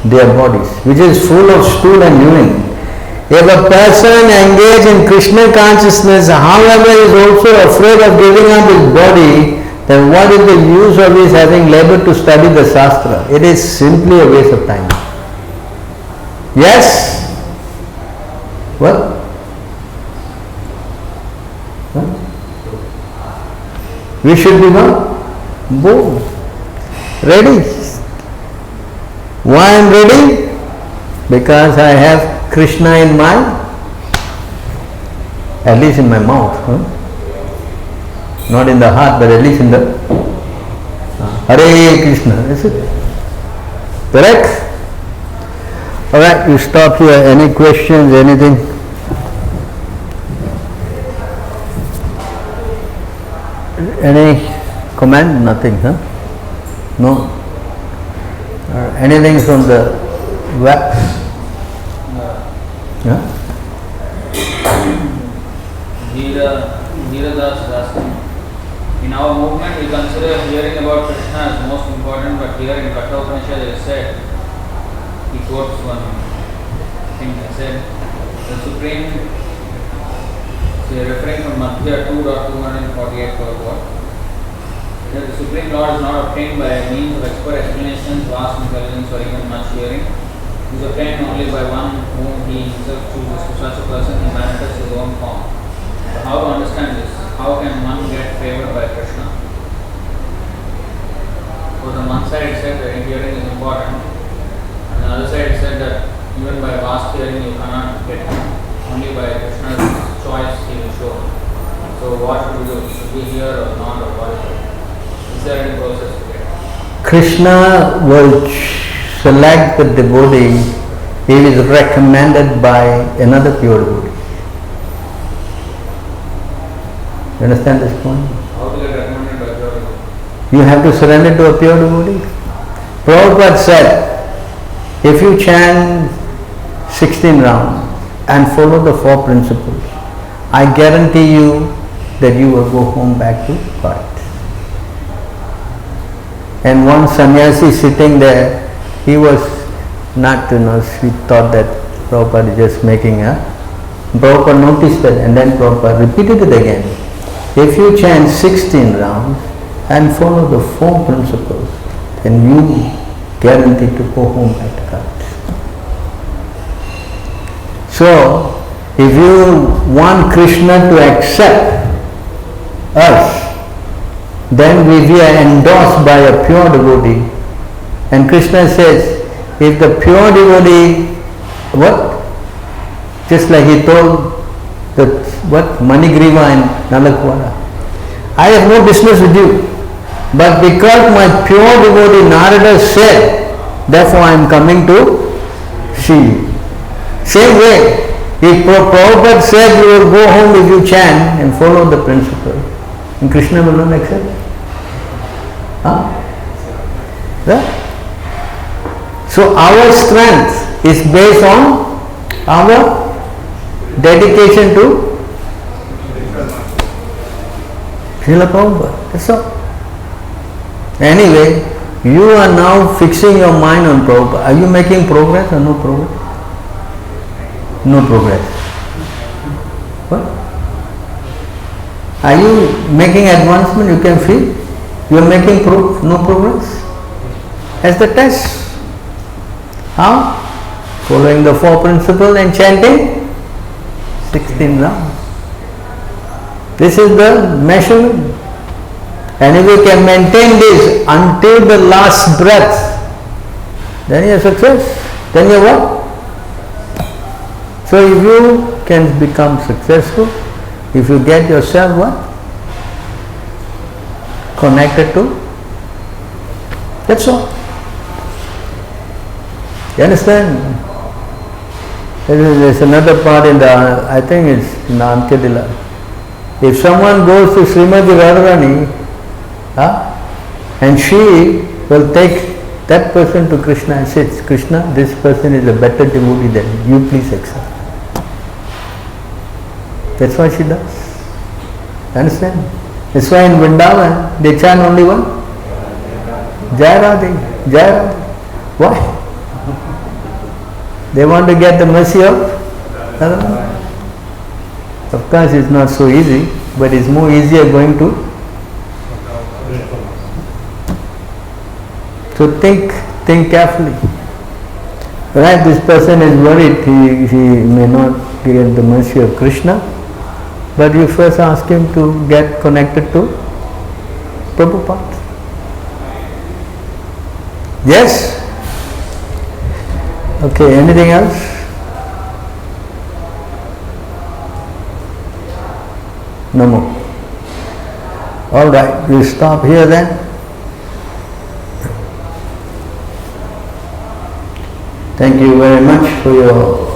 their bodies, which is full of stool and urine. If a person engaged in Krishna consciousness, however, is also afraid of giving up his body, then what is the use of his having labored to study the Shastra? It is simply a waste of time. Yes? What? Huh? We should be what? Bold. Ready. Why I am ready? Because I have Krishna in my, at least in my mouth. Huh? Not in the heart, but at least in the Hare Krishna. Is it? Correct? Alright, you stop here. Any questions, anything? Any comment? Nothing, huh? No? Anything from the web? Yeah? Neeradas is asking, in our movement we consider hearing about Krishna as most important, but here in Katha Upanishad it is said, he quotes one thing, he said, the Supreme, so referring from Madhya 2.248 purport, that the Supreme Lord is not obtained by means of expert explanations, vast intelligence, or even much hearing. He is obtained only by one whom he himself chooses. To such a person he manifests his own form. So how to understand this? How can one get favored by Krishna? So on one side it said that hearing is important, and on the other side it said that even by vast hearing you cannot get him. Only by Krishna's choice he will show. So what should we do? Should we hear or not, or what? Is there any process to get? Krishna will select the devotee if he is recommended by another pure devotee. You understand this point? How to get recommended by pure devotee? You have to surrender to a pure devotee. Prabhupada said, If you chant 16 rounds and follow the 4 principles, I guarantee you that you will go home back to God. And one sannyasi sitting there, he was not, he thought that Prabhupada is just making a... Prabhupada noticed that and then Prabhupada repeated it again. If you chant 16 rounds and follow the 4 principles, then you guaranteed to go home back to God. So, if you want Krishna to accept us, then we are endorsed by a pure devotee. And Krishna says, if the pure devotee, what? Just like he told the Manigriva and Nalakwara, I have no business with you, but because my pure devotee Narada said, therefore I am coming to see you. Same way, if Prabhupada said you will go home if you chant and follow the principle, and Krishna will not accept. Huh? Yeah? So our strength is based on our dedication to Srila Prabhupada. That's all. Anyway, you are now fixing your mind on Prabhupada. Are you making progress or no progress? No progress. What? Are you making advancement? You can feel you are making no progress. As the test. How? Following the 4 principles and chanting 16 rounds. This is the measurement. And if you can maintain this until the last breath, then you are success. Then you are what? So if you can become successful, if you get yourself what? Connected to, that's all. You understand? There is another part in the, I think it's in the Antyadila. If someone goes to Srimati Radharani, and she will take that person to Krishna and says, Krishna, this person is a better devotee than you, please accept. That's what she does. You understand? That's why in Vrindavan they chant only one Jai Radhe, Jai Radhe. Why? They want to get the mercy of Radha. Of course it's not so easy, but it's more easier going to. So think carefully. Right, this person is worried he may not get the mercy of Krishna, but you first ask him to get connected to Prabhupada. Yes? Okay, anything else? No more. Alright, we'll stop here then. Thank you very much for your